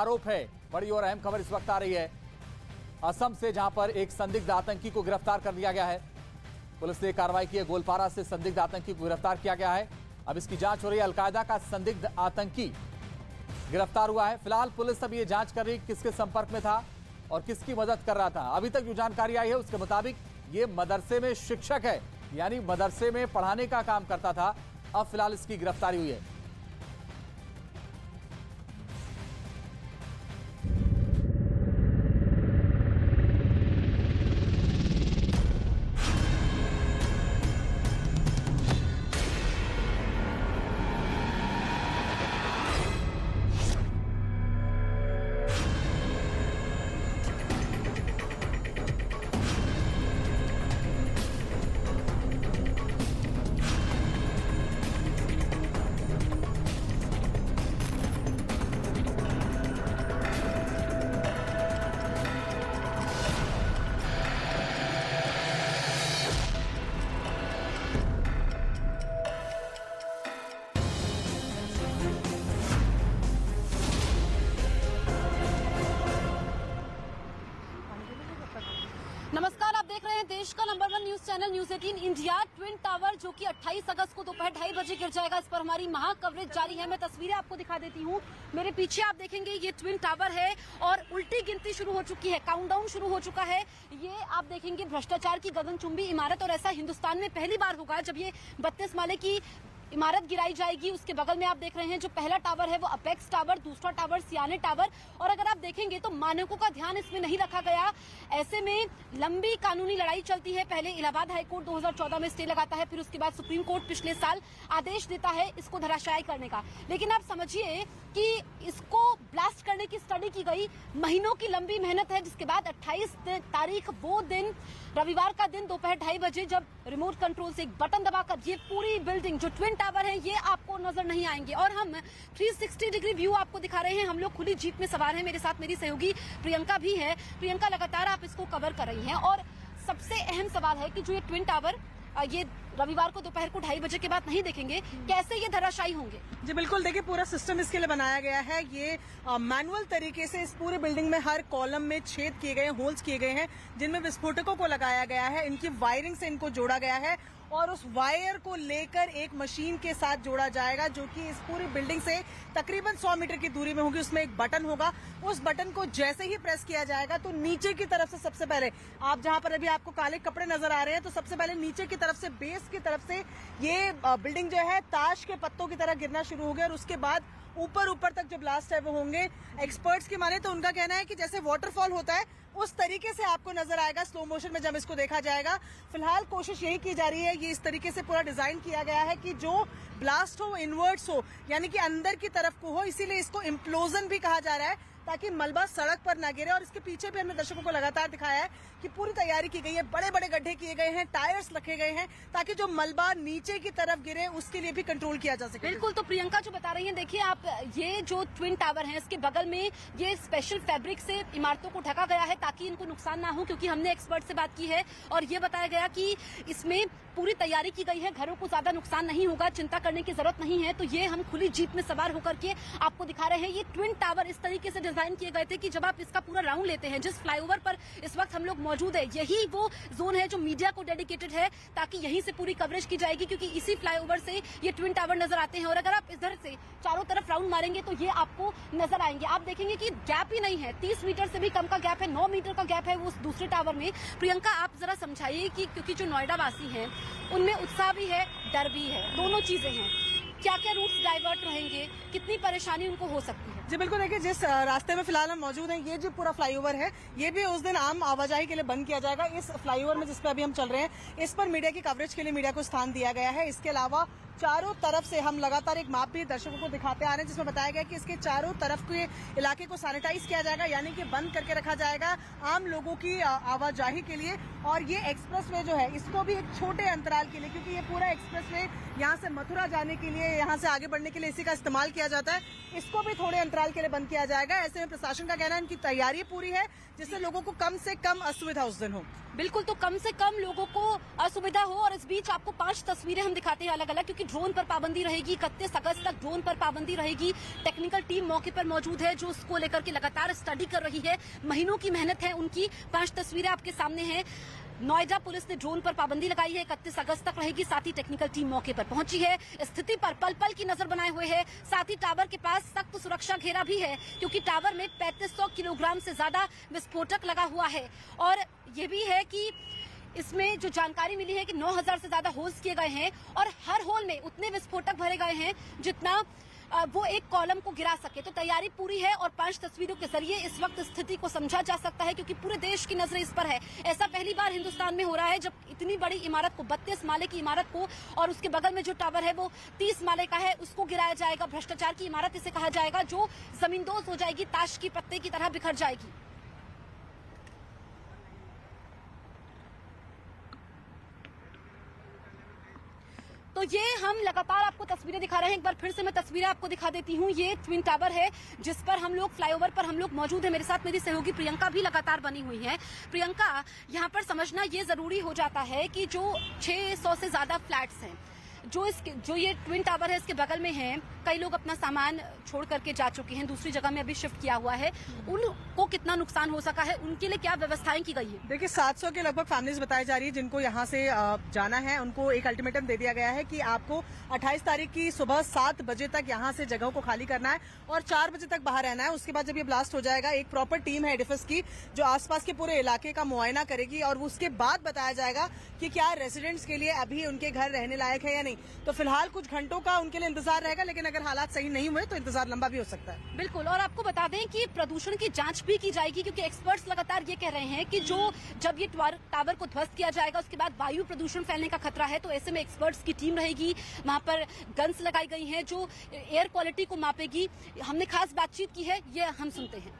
आरोप है। बड़ी और अहम खबर इस वक्त आ रही है असम से, जहां पर एक संदिग्ध आतंकी को गिरफ्तार कर लिया गया है। पुलिस ने कार्रवाई की है। गोलपारा से संदिग्ध आतंकी को गिरफ्तार किया गया है। अब इसकी जांच हो रही है। अलकायदा का संदिग्ध आतंकी गिरफ्तार हुआ है। फिलहाल पुलिस अब ये जांच कर रही है किसके संपर्क में था और किसकी मदद कर रहा था। अभी तक जो जानकारी आई है उसके मुताबिक ये मदरसे में शिक्षक है, यानी मदरसे में पढ़ाने का काम करता था। अब फिलहाल इसकी गिरफ्तारी हुई है। नमस्कार, आप देख रहे हैं देश का number 1 news channel news 18 India. Twin tower जो कि 28 अगस्त को दोपहर 2:30 बजे गिर जाएगा, इस पर हमारी महा कवरेज जारी है। मैं तस्वीरें आपको दिखा देती हूँ। मेरे पीछे आप देखेंगे ये ट्विन टावर है और उल्टी गिनती शुरू हो चुकी है, काउंटडाउन शुरू हो चुका है। ये आप देखेंगे भ्रष्टाचार की गगनचुंबी इमारत, और ऐसा हिंदुस्तान में पहली बार होगा जब ये 32 माले की इमारत गिराई जाएगी। उसके बगल में आप देख रहे हैं जो पहला टावर है वो अपेक्स टावर, दूसरा टावर सियाने टावर। और अगर आप देखेंगे तो मानकों का ध्यान इसमें नहीं रखा गया। ऐसे में लंबी कानूनी लड़ाई चलती है। पहले इलाहाबाद हाईकोर्ट 2014 में स्टे लगाता है, फिर उसके बाद सुप्रीम कोर्ट पिछले साल आदेश देता है इसको धराशायी करने का। लेकिन आप समझिए कि इसको ब्लास्ट करने की स्टडी की गई, महीनों की लंबी मेहनत है, जिसके बाद 28 तारीख वो दिन, रविवार का दिन दोपहर 2:30 बजे जब रिमोट कंट्रोल से एक बटन दबाकर ये पूरी बिल्डिंग जो ट्विन टावर है ये आपको नजर नहीं आएंगे। और हम 360 डिग्री व्यू आपको दिखा रहे हैं। हम लोग खुली जीप में सवार हैं, मेरे साथ मेरी सहयोगी प्रियंका भी है। प्रियंका, लगातार आप इसको कवर कर रही हैं और सबसे अहम सवाल है कि जो ये ट्विन टावर ये रविवार को दोपहर को 2:30 बजे के बाद नहीं देखेंगे, कैसे ये धराशायी होंगे? जी बिल्कुल, देखिए पूरा सिस्टम इसके लिए बनाया गया है। ये मैनुअल तरीके से इस पूरे बिल्डिंग में हर कॉलम में छेद किए गए, होल्स किए गए हैं, जिनमें विस्फोटकों को लगाया गया है। इनकी वायरिंग से इनको जोड़ा गया है और उस वायर को लेकर एक मशीन के साथ जोड़ा जाएगा जो कि इस पूरी बिल्डिंग से तकरीबन 100 मीटर की दूरी में होगी। उसमें एक बटन होगा, उस बटन को जैसे ही प्रेस किया जाएगा तो नीचे की तरफ से सबसे पहले, आप जहां पर अभी आपको काले कपड़े नजर आ रहे हैं, तो सबसे पहले नीचे की तरफ से, बेस की तरफ से ये बिल्डिंग जो है ताश के पत्तों की तरह गिरना शुरू हो गया। और उसके बाद ऊपर तक जो ब्लास्ट है वो होंगे। एक्सपर्ट्स की माने तो उनका कहना है कि जैसे वाटरफॉल होता है उस तरीके से आपको नजर आएगा स्लो मोशन में जब इसको देखा जाएगा। फिलहाल कोशिश यही की जा रही है, ये इस तरीके से पूरा डिजाइन किया गया है कि जो ब्लास्ट हो इनवर्ट्स हो, यानी कि अंदर की तरफ को हो, इसीलिए इसको इम्प्लोजन भी कहा जा रहा है ताकि मलबा सड़क पर ना गिरे। और इसके पीछे भी हमने दर्शकों को लगातार दिखाया है कि पूरी तैयारी की गई है, बड़े बड़े गड्ढे किए गए हैं, टायर्स रखे गए हैं ताकि जो मलबा नीचे की तरफ गिरे उसके लिए भी कंट्रोल किया जा सके। बिल्कुल, तो प्रियंका जो बता रही हैं, देखिए आप, ये जो ट्विन टावर है इसके बगल में ये स्पेशल फैब्रिक से इमारतों को ढका गया है ताकि इनको नुकसान ना हो, क्योंकि हमने एक्सपर्ट से बात की है और ये बताया गया कि इसमें पूरी तैयारी की गई है, घरों को ज्यादा नुकसान नहीं होगा, चिंता करने की जरूरत नहीं है। तो ये हम खुली जीप में सवार होकर के आपको दिखा रहे हैं। ये ट्विन टावर इस तरीके से डिजाइन किए गए थे कि जब आप इसका पूरा राउंड लेते हैं, जिस फ्लाईओवर पर इस वक्त हम लोग मौजूद है, यही वो जोन है जो मीडिया को डेडिकेटेड है ताकि यहीं से पूरी कवरेज की जाएगी, क्योंकि इसी फ्लाईओवर से ये ट्विन टावर नजर आते हैं। और अगर आप इधर से चारों तरफ राउंड मारेंगे तो ये आपको नजर आएंगे। आप देखेंगे कि गैप ही नहीं है, 30 मीटर से भी कम का गैप है, 9 मीटर का गैप है वो दूसरे टावर में। प्रियंका, आप जरा समझाइए कि क्योंकि जो नोएडा वासी हैं उनमें उत्साह भी है, डर भी है, दोनों चीजें हैं, क्या क्या रूट्स डाइवर्ट रहेंगे, कितनी परेशानी उनको हो सकती है? जी बिल्कुल, देखिए जिस रास्ते में फिलहाल हम मौजूद हैं, ये जो पूरा फ्लाईओवर है ये भी उस दिन आम आवाजाही के लिए बंद किया जाएगा। इस फ्लाईओवर में जिस पे अभी हम चल रहे हैं, इस पर मीडिया की कवरेज के लिए मीडिया को स्थान दिया गया है। इसके अलावा चारों तरफ से हम लगातार एक मैप भी दर्शकों को दिखाते आ रहे हैं जिसमें बताया गया कि इसके चारों तरफ के इलाके को सैनिटाइज किया जाएगा, यानी कि बंद करके रखा जाएगा आम लोगों की आवाजाही के लिए। और ये एक्सप्रेसवे जो है इसको भी एक छोटे अंतराल के लिए, क्योंकि ये पूरा एक्सप्रेसवे यहाँ से मथुरा जाने के लिए, यहाँ से आगे बढ़ने के लिए इसी का इस्तेमाल किया जाता है, इसको भी थोड़े अंतराल के लिए बंद किया जाएगा। ऐसे में प्रशासन का कहना है इनकी तैयारी पूरी है जिससे लोगों को कम से कम असुविधा उस दिन हो। बिल्कुल, तो कम से कम लोगों को असुविधा हो। और इस बीच आपको 5 तस्वीरें हम दिखाते हैं अलग अलग, क्योंकि ड्रोन पर पाबंदी रहेगी। 31 अगस्त तक ड्रोन पर पाबंदी रहेगी। टेक्निकल टीम मौके पर मौजूद है जो उसको लेकर के लगातार स्टडी कर रही है। महीनों की मेहनत है उनकी। 5 तस्वीरें आपके सामने हैं। नोएडा पुलिस ने ड्रोन पर पाबंदी लगाई है। 31 अगस्त तक रहेगी। साथ ही टेक्निकल टीम मौके पर पहुंची है, स्थिति पर पल पल की नजर बनाए हुए है। साथ ही टावर के पास सख्त सुरक्षा घेरा भी है क्योंकि टावर में 3500 किलोग्राम से ज्यादा विस्फोटक लगा हुआ है। और ये भी है कि इसमें जो जानकारी मिली है कि 9000 से ज्यादा होल्स किए गए हैं और हर होल में उतने विस्फोटक भरे गए हैं जितना वो एक कॉलम को गिरा सके। तो तैयारी पूरी है और 5 तस्वीरों के जरिए इस वक्त स्थिति को समझा जा सकता है क्योंकि पूरे देश की नजरें इस पर है। ऐसा पहली बार हिंदुस्तान में हो रहा है जब इतनी बड़ी इमारत को, 32 माले की इमारत को, और उसके बगल में जो टावर है वो 30 माले का है, उसको गिराया जाएगा। भ्रष्टाचार की इमारत इसे कहा जाएगा, जो जमींदोज हो जाएगी, ताश की पत्ते की तरह बिखर जाएगी। तो ये हम लगातार आपको तस्वीरें दिखा रहे हैं। एक बार फिर से मैं तस्वीरें आपको दिखा देती हूँ। ये ट्विन टावर है जिस पर हम लोग, फ्लाईओवर पर हम लोग मौजूद है। मेरे साथ मेरी सहयोगी प्रियंका भी लगातार बनी हुई है। प्रियंका, यहाँ पर समझना ये जरूरी हो जाता है कि जो 600 से ज्यादा फ्लैट्स हैं जो ये ट्विन टावर है इसके बगल में है, कई लोग अपना सामान छोड़ करके जा चुके हैं, दूसरी जगह में अभी शिफ्ट किया हुआ है। उनको कितना नुकसान हो सका है, उनके लिए क्या व्यवस्थाएं की गई है? देखिए 700 के लगभग फैमिलीज बताई जा रही है जिनको यहाँ से जाना है। उनको एक अल्टीमेटम दे दिया गया है कि आपको 28 तारीख की सुबह 7 बजे तक यहाँ से जगह को खाली करना है और 4 बजे तक बाहर रहना है। उसके बाद जब ये ब्लास्ट हो जाएगा, एक प्रॉपर टीम है एडिफिस की जो आसपास के पूरे इलाके का मुआयना करेगी और उसके बाद बताया जाएगा कि क्या रेसिडेंट्स के लिए अभी उनके घर रहने लायक है या नहीं। तो फिलहाल कुछ घंटों का उनके लिए इंतजार रहेगा, लेकिन अगर हालात सही नहीं हुए तो इंतजार लंबा भी हो सकता है। बिल्कुल। और आपको बता दें कि प्रदूषण की जांच भी की जाएगी क्योंकि एक्सपर्ट्स लगातार ये कह रहे हैं कि जब ये टावर को ध्वस्त किया जाएगा उसके बाद वायु प्रदूषण फैलने का खतरा है। तो ऐसे में एक्सपर्ट्स की टीम रहेगी, वहां पर गन्स लगाई गई हैं जो एयर क्वालिटी को मापेगी। हमने खास बातचीत की है, ये हम सुनते हैं।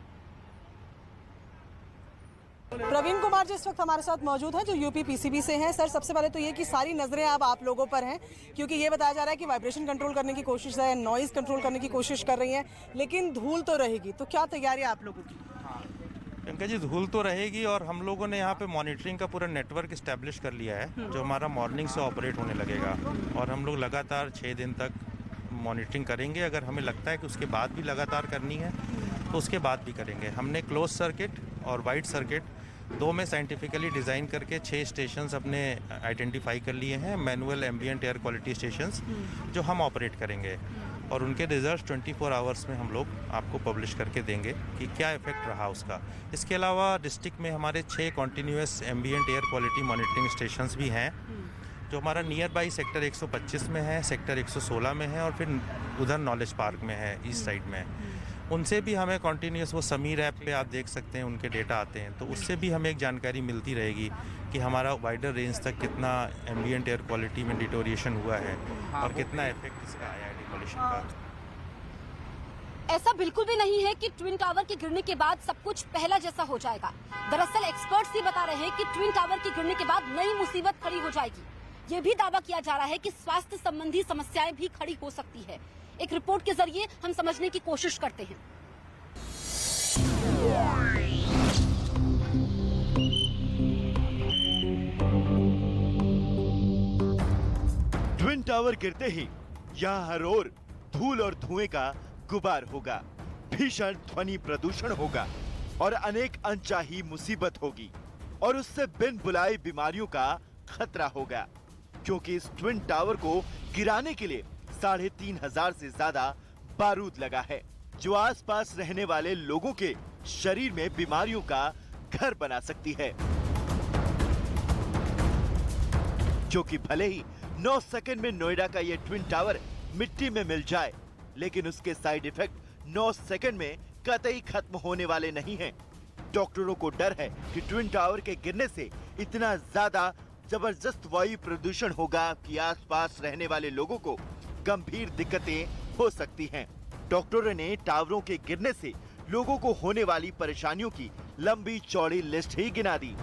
प्रवीण कुमार जी इस वक्त हमारे साथ मौजूद हैं जो यूपी पीसीबी से हैं। सर, सबसे पहले तो ये कि सारी नजरें अब आप लोगों पर हैं क्योंकि ये बताया जा रहा है कि वाइब्रेशन कंट्रोल करने की कोशिश है, नॉइज कंट्रोल करने की कोशिश कर रही हैं, लेकिन धूल तो रहेगी। तो क्या तैयारी है आप लोगों की? प्रियंका जी, धूल तो रहेगी और हम लोगों ने यहाँ पे मॉनिटरिंग का पूरा नेटवर्क इस्टेब्लिश कर लिया है जो हमारा मॉर्निंग से ऑपरेट होने लगेगा और हम लोग लगातार 6 दिन तक मॉनिटरिंग करेंगे। अगर हमें लगता है कि उसके बाद भी लगातार करनी है तो उसके बाद भी करेंगे। हमने क्लोज सर्किट और वाइड सर्किट 2 में साइंटिफिकली डिज़ाइन करके 6 स्टेशंस अपने आइडेंटिफाई कर लिए हैं, manual ambient air quality stations जो हम ऑपरेट करेंगे और उनके रिजल्ट्स 24 आवर्स में हम लोग आपको पब्लिश करके देंगे कि क्या इफेक्ट रहा उसका। इसके अलावा डिस्ट्रिक्ट में हमारे 6 continuous ambient air quality monitoring stations भी हैं जो हमारा नियर बाई सेक्टर 125 में है, सेक्टर 116 में है और फिर उधर नॉलेज पार्क में है, ईस्ट साइड में। उनसे भी हमें कॉन्टीन्यूस, वो समीर ऐप पे आप देख सकते हैं, उनके डेटा आते हैं, तो उससे भी हमें एक जानकारी मिलती रहेगी कि हमारा वाइडर रेंज तक कितना एम्बिएंट एयर क्वालिटी में डिटोरिएशन हुआ है और कितना इफेक्ट इसका आया है डिमोलिशन का। ऐसा बिल्कुल भी नहीं है कि ट्विन टावर के गिरने के बाद सब कुछ पहला जैसा हो जाएगा। दरअसल एक्सपर्ट्स ये बता रहे हैं कि ट्विन टावर के गिरने के बाद नई मुसीबत खड़ी हो जाएगी। ये भी दावा किया जा रहा है कि स्वास्थ्य संबंधी समस्याएं भी खड़ी हो सकती है। एक रिपोर्ट के जरिए हम समझने की कोशिश करते हैं। ट्विन टावर गिरते ही यहाँ हर ओर धूल और धुएं का गुबार होगा, भीषण ध्वनि प्रदूषण होगा और अनेक अनचाही मुसीबत होगी और उससे बिन बुलाए बीमारियों का खतरा होगा क्योंकि इस ट्विन टावर को गिराने के लिए 3500 से ज्यादा बारूद लगा है जो आसपास रहने वाले लोगों के शरीर में बीमारियों का घर बना सकती है। क्योंकि भले ही 9 सेकंड में नोएडा का ये ट्विन टावर मिट्टी में मिल जाए, लेकिन उसके साइड इफेक्ट 9 सेकंड में कतई खत्म होने वाले नहीं हैं। डॉक्टरों को डर है कि ट्विन टावर के गिरने से इतना ज्यादा जबरदस्त वायु प्रदूषण होगा कि आसपास रहने वाले लोगों को गंभीर दिक्कतें हो सकती हैं। डॉक्टरों ने टावरों के गिरने से लोगों को होने वाली परेशानियों की लंबी चौड़ी लिस्ट ही गिना दी।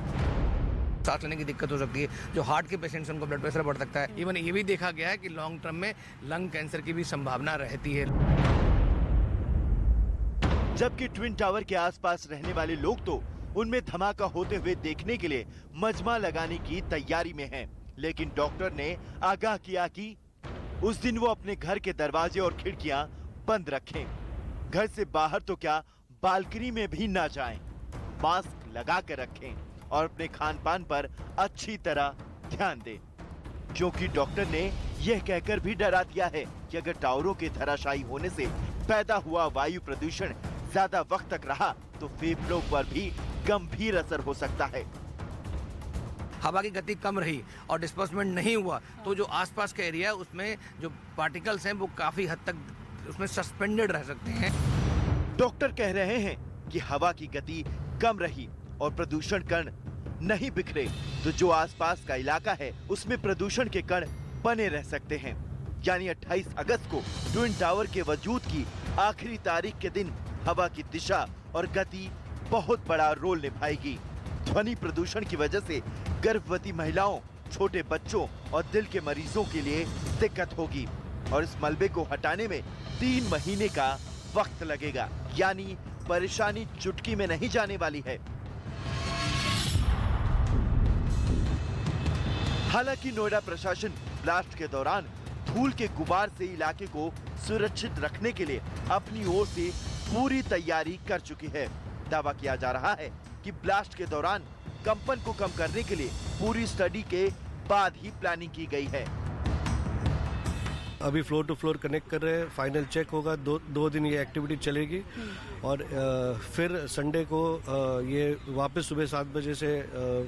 सांस लेने की दिक्कत हो सकती है, जो हार्ट के पेशेंट्स उनको ब्लड प्रेशर बढ़ सकता है। इवन ये भी देखा गया है कि लॉन्ग टर्म में लंग कैंसर की भी संभावना रहती है। जबकि ट्विन टावर के आसपास रहने वाले लोग तो उनमें धमाका होते हुए देखने के लिए मजमा लगाने की तैयारी में हैं। लेकिन डॉक्टर ने आगाह किया कि उस दिन वो अपने घर के दरवाजे और खिड़कियां बंद रखें। घर से बाहर तो क्या, बालकनी में भी ना जाएं। मास्क लगा कर रखें और अपने खान पान पर अच्छी तरह ध्यान दें, क्योंकि डॉक्टर ने यह कहकर भी डरा दिया है कि अगर टावरों के धराशायी होने से पैदा हुआ वायु प्रदूषण ज्यादा वक्त तक रहा तो फेफड़ों पर भी गंभीर असर हो सकता है। हवा की गति कम रही और डिस्प्लेसमेंट नहीं हुआ तो जो आसपास का एरिया है उसमें जो पार्टिकल्स हैं वो काफी हद तक उसमें सस्पेंडेड रह सकते हैं। डॉक्टर कह रहे हैं कि हवा की गति कम रही और प्रदूषण कण नहीं बिखरे तो जो आसपास का इलाका है उसमें प्रदूषण के कण बने रह सकते हैं। यानी 28 अगस्त को ट्विन टावर के वजूद की आखिरी तारीख के दिन हवा की दिशा और गति बहुत बड़ा रोल निभाएगी। ध्वनि प्रदूषण की वजह से गर्भवती महिलाओं, छोटे बच्चों और दिल के मरीजों के लिए दिक्कत होगी और इस मलबे को हटाने में 3 महीने का वक्त लगेगा। यानी परेशानी चुटकी में नहीं जाने वाली है। हालांकि नोएडा प्रशासन ब्लास्ट के दौरान धूल के गुबार से इलाके को सुरक्षित रखने के लिए अपनी ओर से पूरी तैयारी कर चुकी है। दावा किया जा रहा है कि ब्लास्ट के दौरान कंपन को कम करने के लिए पूरी स्टडी के बाद ही प्लानिंग की गई है। अभी फ्लोर टू फ्लोर कनेक्ट कर रहे हैं, फाइनल चेक होगा, दो दिन ये एक्टिविटी चलेगी और फिर संडे को ये वापस सुबह 7 बजे से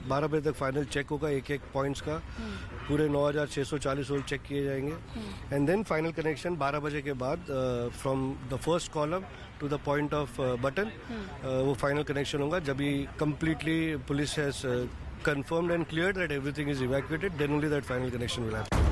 12 बजे तक फाइनल चेक होगा एक पॉइंट्स का। पूरे 9640 होल चेक किए जाएंगे एंड देन फाइनल कनेक्शन 12 बजे के बाद from the first column to the point off button वो फाइनल कनेक्शन होगा। जब ये completely police has confirmed and cleared that everything is evacuated, then only that final connection will happen.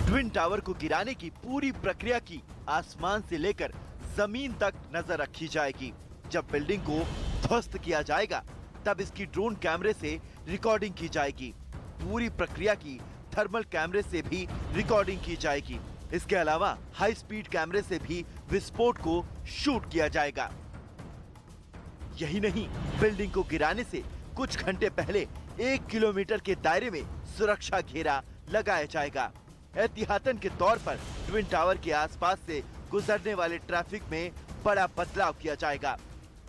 Twin tower को गिराने की पूरी प्रक्रिया की आसमान से लेकर जमीन तक नजर रखी जाएगी। जब बिल्डिंग को ध्वस्त किया जाएगा तब इसकी ड्रोन कैमरे से रिकॉर्डिंग की जाएगी। पूरी प्रक्रिया की थर्मल कैमरे से भी रिकॉर्डिंग की जाएगी। इसके अलावा हाई स्पीड कैमरे से भी विस्फोट को शूट किया जाएगा। यही नहीं, बिल्डिंग को गिराने से कुछ घंटे पहले 1 किलोमीटर के दायरे में सुरक्षा घेरा लगाया जाएगा। एहतियातन के तौर पर ट्विन टावर के आसपास से गुजरने वाले ट्रैफिक में बड़ा बदलाव किया जाएगा।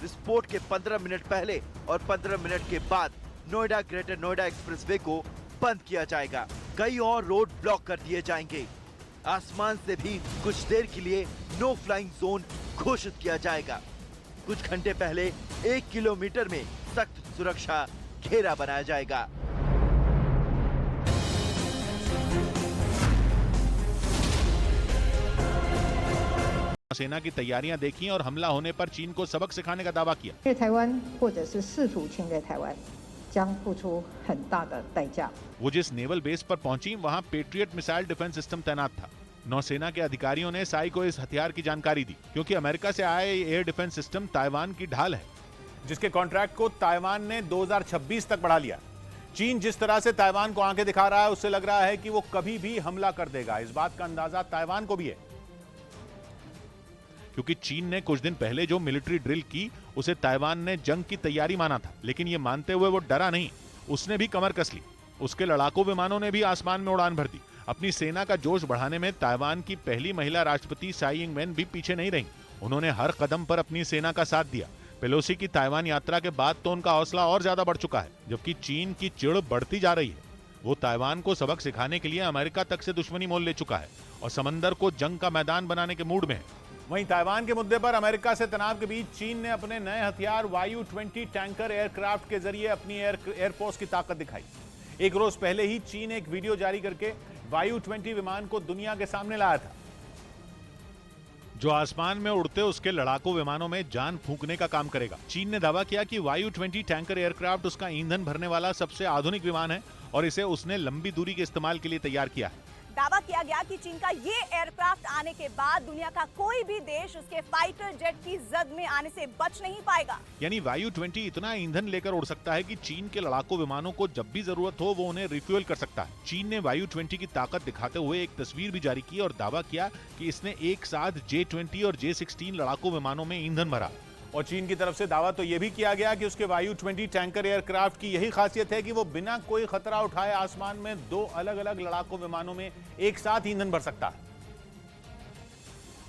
विस्फोट के 15 मिनट पहले और 15 मिनट के बाद नोएडा ग्रेटर नोएडा एक्सप्रेसवे को बंद किया जाएगा। कई और रोड ब्लॉक कर दिए जाएंगे। आसमान से भी कुछ देर के लिए नो फ्लाइंग जोन घोषित किया जाएगा। कुछ घंटे पहले 1 किलोमीटर में सख्त सुरक्षा घेरा बनाया जाएगा। सेना की तैयारियां देखी और हमला होने पर चीन को सबक सिखाने का दावा किया। 台湾或者是试图侵略台湾将付出很大的代价。 वो जिस नेवल बेस पर पहुंची वहां पेट्रियट मिसाइल डिफेंस सिस्टम तैनात था। नौसेना के अधिकारियों ने साई को इस हथियार की जानकारी दी क्योंकि अमेरिका से आए एयर डिफेंस सिस्टम ताइवान की ढाल है, जिसके कॉन्ट्रैक्ट को ताइवान ने 2026 तक बढ़ा लिया। चीन जिस तरह से ताइवान को आंखें दिखा रहा है उससे लग रहा है कि वो कभी भी हमला कर देगा। इस बात का अंदाजा ताइवान को भी है क्योंकि चीन ने कुछ दिन पहले जो मिलिट्री ड्रिल की उसे ताइवान ने जंग की तैयारी माना था, लेकिन ये मानते हुए वो डरा नहीं, उसने भी कमर कस ली। उसके लड़ाकू विमानों ने भी आसमान में उड़ान भर दी। अपनी सेना का जोश बढ़ाने में ताइवान की पहली महिला राष्ट्रपति साई इंग वेन भी पीछे नहीं रही। उन्होंने हर कदम पर अपनी सेना का साथ दिया। पेलोसी की ताइवान यात्रा के बाद तो उनका हौसला और ज्यादा बढ़ चुका है, जबकि चीन की चिड़ बढ़ती जा रही है। वो ताइवान को सबक सिखाने के लिए अमेरिका तक से दुश्मनी मोल ले चुका है और समंदर को जंग का मैदान बनाने के मूड में है। वहीं ताइवान के मुद्दे पर अमेरिका से तनाव के बीच चीन ने अपने नए हथियार वायु-20 टैंकर एयरक्राफ्ट के जरिए अपनी एयरफोर्स की ताकत दिखाई। एक रोज पहले ही चीन एक वीडियो जारी करके वायु-20 विमान को दुनिया के सामने लाया था, जो आसमान में उड़ते उसके लड़ाकू विमानों में जान फूंकने का काम करेगा। चीन ने दावा किया कि वायु-20 टैंकर एयरक्राफ्ट उसका ईंधन भरने वाला सबसे आधुनिक विमान है और इसे उसने लंबी दूरी के इस्तेमाल के लिए तैयार किया है। दावा किया गया कि चीन का ये एयरक्राफ्ट आने के बाद दुनिया का कोई भी देश उसके फाइटर जेट की जद में आने से बच नहीं पाएगा। यानी वायु-20 इतना ईंधन लेकर उड़ सकता है कि चीन के लड़ाकू विमानों को जब भी जरूरत हो वो उन्हें रिफ्यूल कर सकता है। चीन ने वायु-20 की ताकत दिखाते हुए एक तस्वीर भी जारी की और दावा किया कि इसने एक साथ J-20 और J-16 लड़ाकू विमानों में ईंधन भरा। और चीन की तरफ से दावा तो यह भी किया गया कि उसके वायु-20 टैंकर एयरक्राफ्ट की यही खासियत है कि वो बिना कोई खतरा उठाए आसमान में 2 अलग अलग लड़ाकू विमानों में एक साथ ईंधन भर सकता है।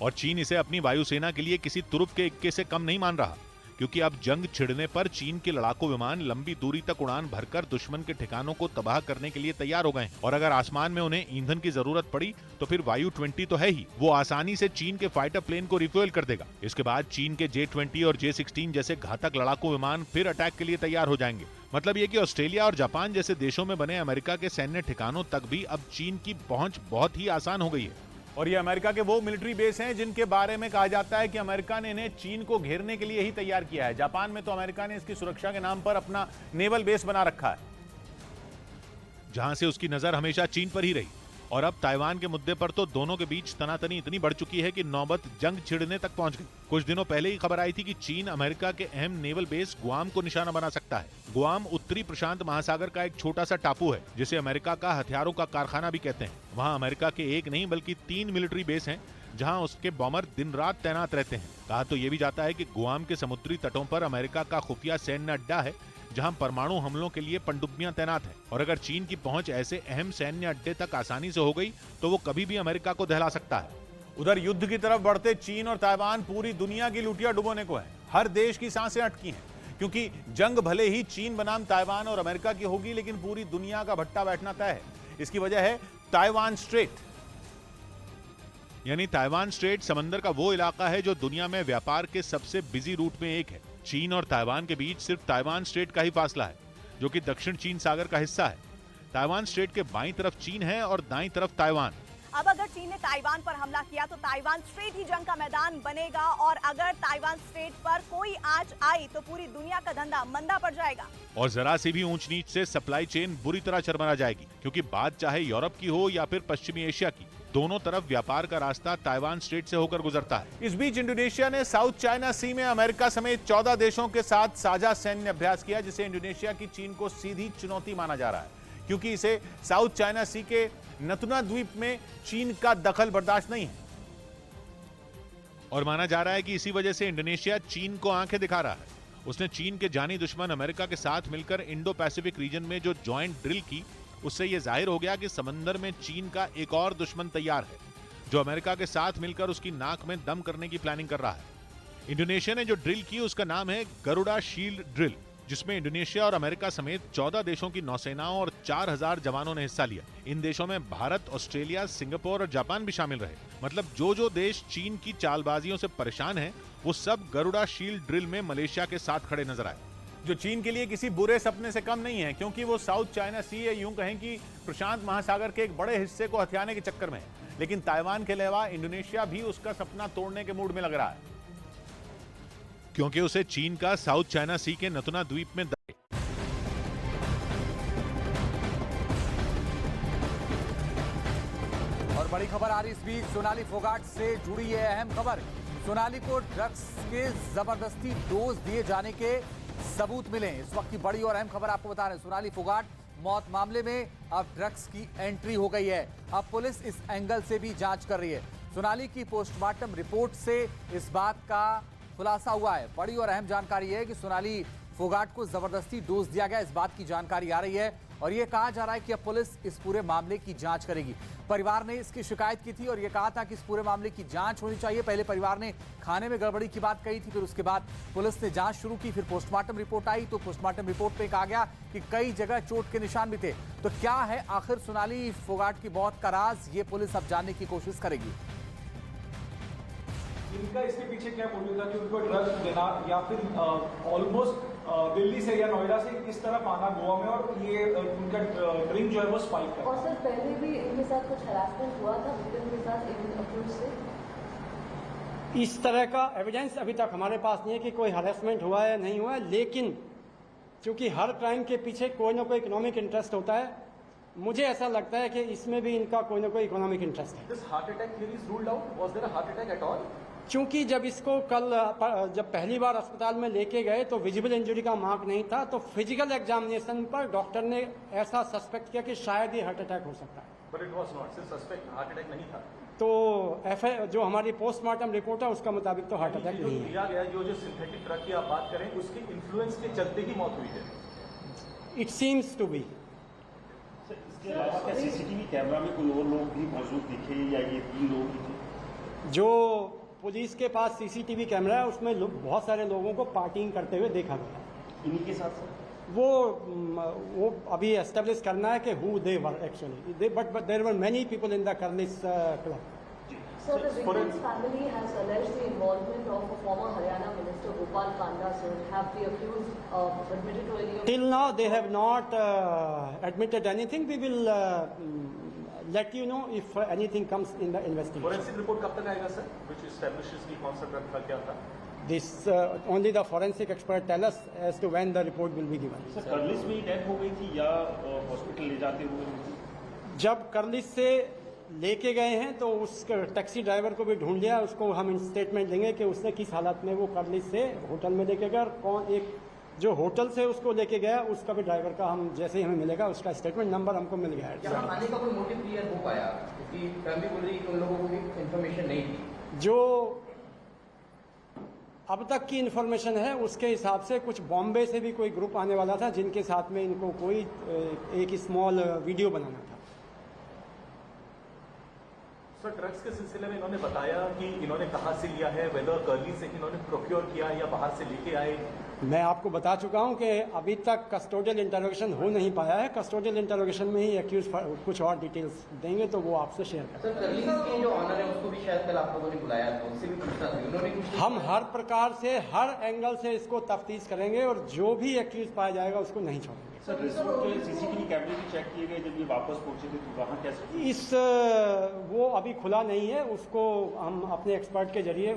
और चीन इसे अपनी वायुसेना के लिए किसी तुरुप के इक्के से कम नहीं मान रहा, क्योंकि अब जंग छिड़ने पर चीन के लड़ाकू विमान लंबी दूरी तक उड़ान भरकर दुश्मन के ठिकानों को तबाह करने के लिए तैयार हो गए हैं। और अगर आसमान में उन्हें ईंधन की जरूरत पड़ी तो फिर वायु-20 तो है ही, वो आसानी से चीन के फाइटर प्लेन को रिफ्यूल कर देगा। इसके बाद चीन के J-20 और J-16 जैसे घातक लड़ाकू विमान फिर अटैक के लिए तैयार हो जाएंगे। मतलब ये कि ऑस्ट्रेलिया और जापान जैसे देशों में बने अमेरिका के सैन्य ठिकानों तक भी अब चीन की पहुंच बहुत ही आसान हो गई है। और ये अमेरिका के वो मिलिट्री बेस हैं जिनके बारे में कहा जाता है कि अमेरिका ने इन्हें चीन को घेरने के लिए ही तैयार किया है। जापान में तो अमेरिका ने इसकी सुरक्षा के नाम पर अपना नेवल बेस बना रखा है, जहां से उसकी नजर हमेशा चीन पर ही रही। और अब ताइवान के मुद्दे पर तो दोनों के बीच तनातनी इतनी बढ़ चुकी है कि नौबत जंग छिड़ने तक पहुंच गई। कुछ दिनों पहले ही खबर आई थी कि चीन अमेरिका के अहम नेवल बेस गुआम को निशाना बना सकता है। गुआम उत्तरी प्रशांत महासागर का एक छोटा सा टापू है, जिसे अमेरिका का हथियारों का कारखाना भी कहते हैं। वहाँ अमेरिका के एक नहीं बल्कि 3 मिलिट्री बेस हैं, जहां उसके बॉम्बर दिन रात तैनात रहते हैं। कहा तो ये भी जाता है कि गुआम के समुद्री तटों पर अमेरिका का खुफिया सैन्य अड्डा है, जहां परमाणु हमलों के लिए पनडुब्बियां तैनात हैं। और अगर चीन की पहुंच ऐसे अहम सैन्य अड्डे तक आसानी से हो गई तो वो कभी भी अमेरिका को दहला सकता है। उधर युद्ध की तरफ बढ़ते चीन और ताइवान पूरी दुनिया की लुटिया डुबोने को है। हर देश की सांसें अटकी हैं, क्योंकि जंग भले ही चीन बनाम ताइवान और अमेरिका की होगी, लेकिन पूरी दुनिया का भट्टा बैठना तय है। इसकी वजह है ताइवान स्ट्रेट। यानी ताइवान स्ट्रेट समंदर का वो इलाका है जो दुनिया में व्यापार के सबसे बिजी रूट में एक है। चीन और ताइवान के बीच सिर्फ ताइवान स्ट्रेट का ही फासला है, जो कि दक्षिण चीन सागर का हिस्सा है। ताइवान स्ट्रेट के बाईं तरफ चीन है और दाईं तरफ ताइवान। अब अगर चीन ने ताइवान पर हमला किया तो ताइवान स्ट्रेट ही जंग का मैदान बनेगा, और अगर ताइवान स्ट्रेट पर कोई आंच आई तो पूरी दुनिया का धंधा मंदा पड़ जाएगा। और जरा सी भी ऊंच नीच से सप्लाई चेन बुरी तरह चरमरा जाएगी, क्योंकि बात चाहे यूरोप की हो या फिर पश्चिमी एशिया की, दोनों तरफ व्यापार का रास्ता ताइवान स्ट्रेट से होकर गुजरता है। इस बीच इंडोनेशिया ने साउथ चाइना सी में अमेरिका समेत 14 देशों के साथ साझा सैन्य अभ्यास किया, जिसे इंडोनेशिया की चीन को सीधी चुनौती माना जा रहा है, क्योंकि इसे साउथ चाइना सी के नतुना द्वीप में चीन का दखल बर्दाश्त नहीं है। और माना जा रहा है कि इसी वजह से इंडोनेशिया चीन को आंखें दिखा रहा है। उसने चीन के जानी दुश्मन अमेरिका के साथ मिलकर इंडो पैसिफिक रीजन में जो ज्वाइंट ड्रिल की, उससे यह जाहिर हो गया कि समंदर में चीन का एक और दुश्मन तैयार है, जो अमेरिका के साथ मिलकर उसकी नाक में दम करने की प्लानिंग कर रहा है। इंडोनेशिया ने जो ड्रिल की उसका नाम है गरुड़ा शील्ड ड्रिल, जिसमें इंडोनेशिया और अमेरिका समेत 14 देशों की नौसेनाओं और 4000 जवानों ने हिस्सा लिया। इन देशों में भारत, ऑस्ट्रेलिया, सिंगापुर और जापान भी शामिल रहे। मतलब जो देश चीन की चालबाजियों से परेशान हैं, वो सब गरुड़ा शील्ड ड्रिल में मलेशिया के साथ खड़े नजर आए, जो चीन के लिए किसी बुरे सपने से कम नहीं है, क्योंकि वो साउथ चाइना सी, या यूं कहें कि प्रशांत महासागर के एक बड़े हिस्से को हथियाने के चक्कर में है। लेकिन ताइवान के अलावा इंडोनेशिया भी उसका सपना तोड़ने के मूड में लग रहा है, क्योंकि उसे चीन का साउथ चाइना सी के नतुना द्वीप में और बड़ी खबर आ रही इस बीच सोनाली फोगाट से जुड़ी है अहम खबर। सोनाली को ड्रग्स के जबरदस्ती डोज दिए जाने के सबूत मिले। इस वक्त की बड़ी और अहम खबर आपको बता रहे हैं। सोनाली फोगाट मौत मामले में अब ड्रग्स की एंट्री हो गई है। अब पुलिस इस एंगल से भी जांच कर रही है। सोनाली की पोस्टमार्टम रिपोर्ट से इस बात का खुलासा हुआ है। बड़ी और अहम जानकारी है कि सोनाली फोगाट को जबरदस्ती डोज दिया गया, इस बात की जानकारी आ रही है। और यह कहा जा रहा है कि अब पुलिस इस पूरे मामले की जांच करेगी। परिवार ने इसकी शिकायत की थी और यह कहा था कि इस पूरे मामले की जांच होनी चाहिए। पहले परिवार ने खाने में गड़बड़ी की बात कही थी, फिर उसके बाद पुलिस ने जांच शुरू की। फिर पोस्टमार्टम रिपोर्ट आई तो पोस्टमार्टम रिपोर्ट में कहा गया कि कई जगह चोट के निशान भी थे। तो क्या है आखिर सोनाली फोगाट की मौत का राज, ये पुलिस अब जानने की कोशिश करेगी। इनका इसके पीछे क्या मोटिव था कि उनको ड्रग्स देना, या फिर ऑलमोस्ट दिल्ली से या नोएडा से किस तरह आना गोवा में, और ये उनका ड्रीम जो है वो स्पाइक करना। और सर पहले भी इनके साथ कुछ हरासमेंट हुआ था विक्टिम के साथ इन अप्रोच से? इस तरह का एविडेंस अभी तक हमारे पास नहीं है कि कोई हरासमेंट हुआ है नहीं हुआ है, लेकिन क्योंकि हर क्राइम के पीछे कोई ना कोई इकोनॉमिक इंटरेस्ट होता है, मुझे ऐसा लगता है कि इसमें भी इनका कोई ना कोई इकोनॉमिक इंटरेस्ट है। This heart attack theory is ruled out. Was there a heart attack at all? क्योंकि जब इसको कल जब पहली बार अस्पताल में लेके गए तो विजिबल इंजरी का मार्क नहीं था, तो फिजिकल एग्जामिनेशन पर डॉक्टर ने ऐसा सस्पेक्ट किया कि शायद ये हार्ट अटैक हो सकता है। बट इट वाज नॉट, सिर्फ सस्पेक्ट, हार्ट अटैक नहीं था। तो जो हमारी पोस्टमार्टम रिपोर्ट है उसका मुताबिक तो हार्ट अटैक नहीं है। दिया गया जो सिंथेटिक ड्रग की आप बात करें, उसके इन्फ्लुएंस के चलते ही मौत हुई है। It seems to be. इसके अलावा क्या सीसीटीवी कैमरा में कोई और लोग भी मौजूद दिखे, या ये 3 लोग ही थे? जो पुलिस के पास सीसीटीवी कैमरा है उसमें बहुत सारे लोगों को पार्टिंग करते हुए देखा गया। इन्हीं के साथ वो अभी एस्टेब्लिश करना है कि who they were actually, but there were many people in the Curlies club. So the victim's family has alleged the involvement of a former Haryana minister Gopal Kanda. So have the accused admitted to any of? Till now they have not admitted anything. We will let you know if anything comes in the investigation. Forensic report कब तक आएगा sir, which establishes कि कौन सा drug था, क्या था? This only the forensic expert tell us as to when the report will be given. Sir Curlies में ही डेथ हो गई थी या हॉस्पिटल ले जाते हुए? जब कर्लिस से लेके गए हैं तो उस टैक्सी ड्राइवर को भी ढूंढ लिया, उसको हम स्टेटमेंट देंगे कि उसने किस हालत में वो कर्लिस से होटल में लेके गया, और कौन एक जो होटल से उसको लेके गया उसका भी ड्राइवर का हम जैसे ही हमें मिलेगा उसका स्टेटमेंट नंबर हमको मिल गया है। यहाँ आने का कोई मोटिव क्लियर हो पाया क्योंकि फैमिली बोल रही है कि उन लोगों को भी इन्फॉर्मेशन नहीं थी। जो अब तक की इन्फॉर्मेशन है उसके हिसाब से कुछ बॉम्बे से भी कोई ग्रुप आने वाला था जिनके साथ में इनको कोई एक स्मॉल वीडियो बनाना था। सर ड्रग्स के सिलसिले में इन्होंने बताया कि इन्होंने कहां से लिया है, वेदर कर्ली से इन्होंने प्रोक्योर किया या बाहर से लेके आए? मैं आपको बता चुका हूं कि अभी तक कस्टोडियल इंटरोगेशन हो नहीं पाया है। कस्टोडियल इंटरोगेशन में ही एक्यूज कुछ और डिटेल्स देंगे तो वो आपसे शेयर करें। सर कर्ली के जो ऑनर है उसको भी शायद कल आप लोगों ने बुलाया था, उससे भी पूछना था, उन्होंने कुछ? हम हर प्रकार से हर एंगल से इसको तफ्तीश करेंगे और जो भी एक्यूज पाया जाएगा उसको नहीं छोड़ेंगे। सर रिसोर्ट के सीसीटीवी कैमरे भी चेक किए गए जब ये वापस पहुंचे थे तो वहाँ कैसे? वो अभी खुला नहीं है, उसको हम अपने एक्सपर्ट के जरिए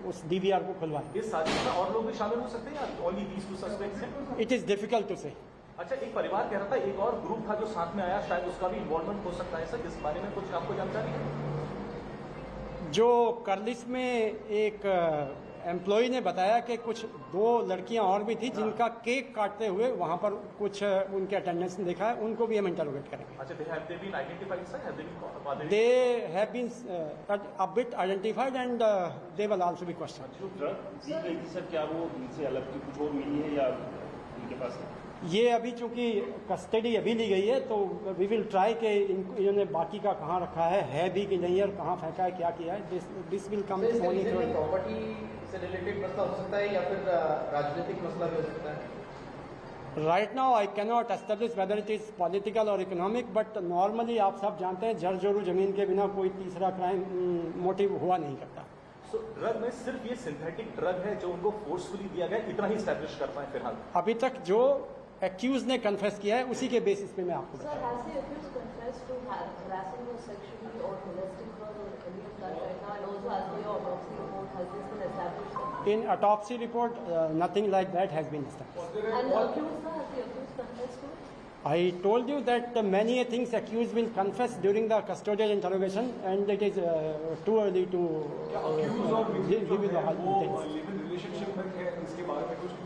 उस डीवीआर को खुलवाएं। इस साजिश में और लोग भी शामिल हो सकते हैं या ओनली दीस टू सस्पेक्ट्स हैं? इट इज डिफिकल्ट टू से। अच्छा, एक परिवार कह रहा था एक और ग्रुप था जो साथ में आया, शायद उसका भी इन्वॉल्वमेंट हो सकता है सर, इस बारे में कुछ आपको जानकारी है? जो कर्लिस में एक एम्प्लॉय ने बताया कि कुछ 2 लड़कियां और भी थी जिनका केक काटते हुए वहां पर कुछ उनके अटेंडेंस ने देखा है, उनको भी हम इंटरोगेट करेंगे। अच्छा, they have been identified, sir? Have they been? They have been a bit identified and they will also be questioned. जो ड्रग दी गई थी सर, क्या वो इनसे अलग की कुछ और मिली है या इनके पास है? ये अभी चूंकि कस्टडी अभी ली गई है तो वी विल ट्राई के इन्होंने बाकी का कहाँ रखा है भी कि नहीं, और कहाँ फेंका है, क्या किया है। This will come only through. Property से रिलेटेड मसला हो सकता है या फिर राजनीतिक मसला भी हो सकता है? Right now I cannot establish whether it is political और इकोनॉमिक, बट नॉर्मली आप सब जानते हैं जर जोरू जमीन के बिना कोई तीसरा क्राइम मोटिव हुआ नहीं करता। सो ड्रग में सिर्फ ये सिंथेटिक ड्रग है जो उनको फोर्सफुली दिया गया, इतना ही एस्टैब्लिश कर पाए फिलहाल? अभी तक जो एक्यूज ने कन्फेस किया है उसी के बेसिस पे मैं आपको Sir, has the accused confessed to harassing her sexually or molesting her or any of that right now? And also, as per your autopsy report, has this been established? In autopsy report, nothing like that has been established. And the accused, sir, has the accused confessed to it? I told you that many things accused will confess during the custodial interrogation, and it is too early to give you the whole details. Relationship में है, इसके बारे में कुछ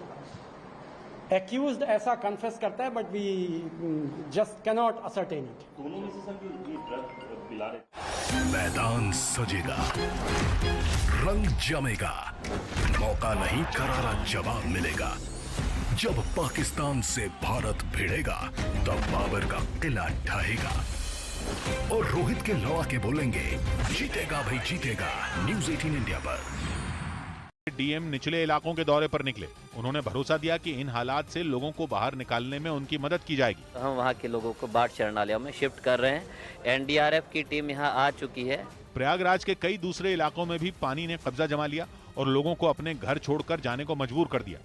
Accused ऐसा confess करता है, but we just cannot ascertain it. दोनों में से सर ये ड्रग पिला रहे? मैदान सजेगा, रंग जमेगा, मौका नहीं करारा जवाब मिलेगा। जब पाकिस्तान से भारत भिड़ेगा तब बाबर का किला ढहेगा और रोहित के लड़ाके बोलेंगे जीतेगा भाई जीतेगा। न्यूज़ 18 इंडिया पर डीएम निचले इलाकों के दौरे पर निकले। उन्होंने भरोसा दिया कि इन हालात से लोगों को बाहर निकालने में उनकी मदद की जाएगी। हम वहाँ के लोगों को बाढ़ शरणालयों में शिफ्ट कर रहे हैं। एनडीआरएफ की टीम यहाँ आ चुकी है। प्रयागराज के कई दूसरे इलाकों में भी पानी ने कब्जा जमा लिया और लोगों को अपने घर छोड़कर जाने को मजबूर कर दिया।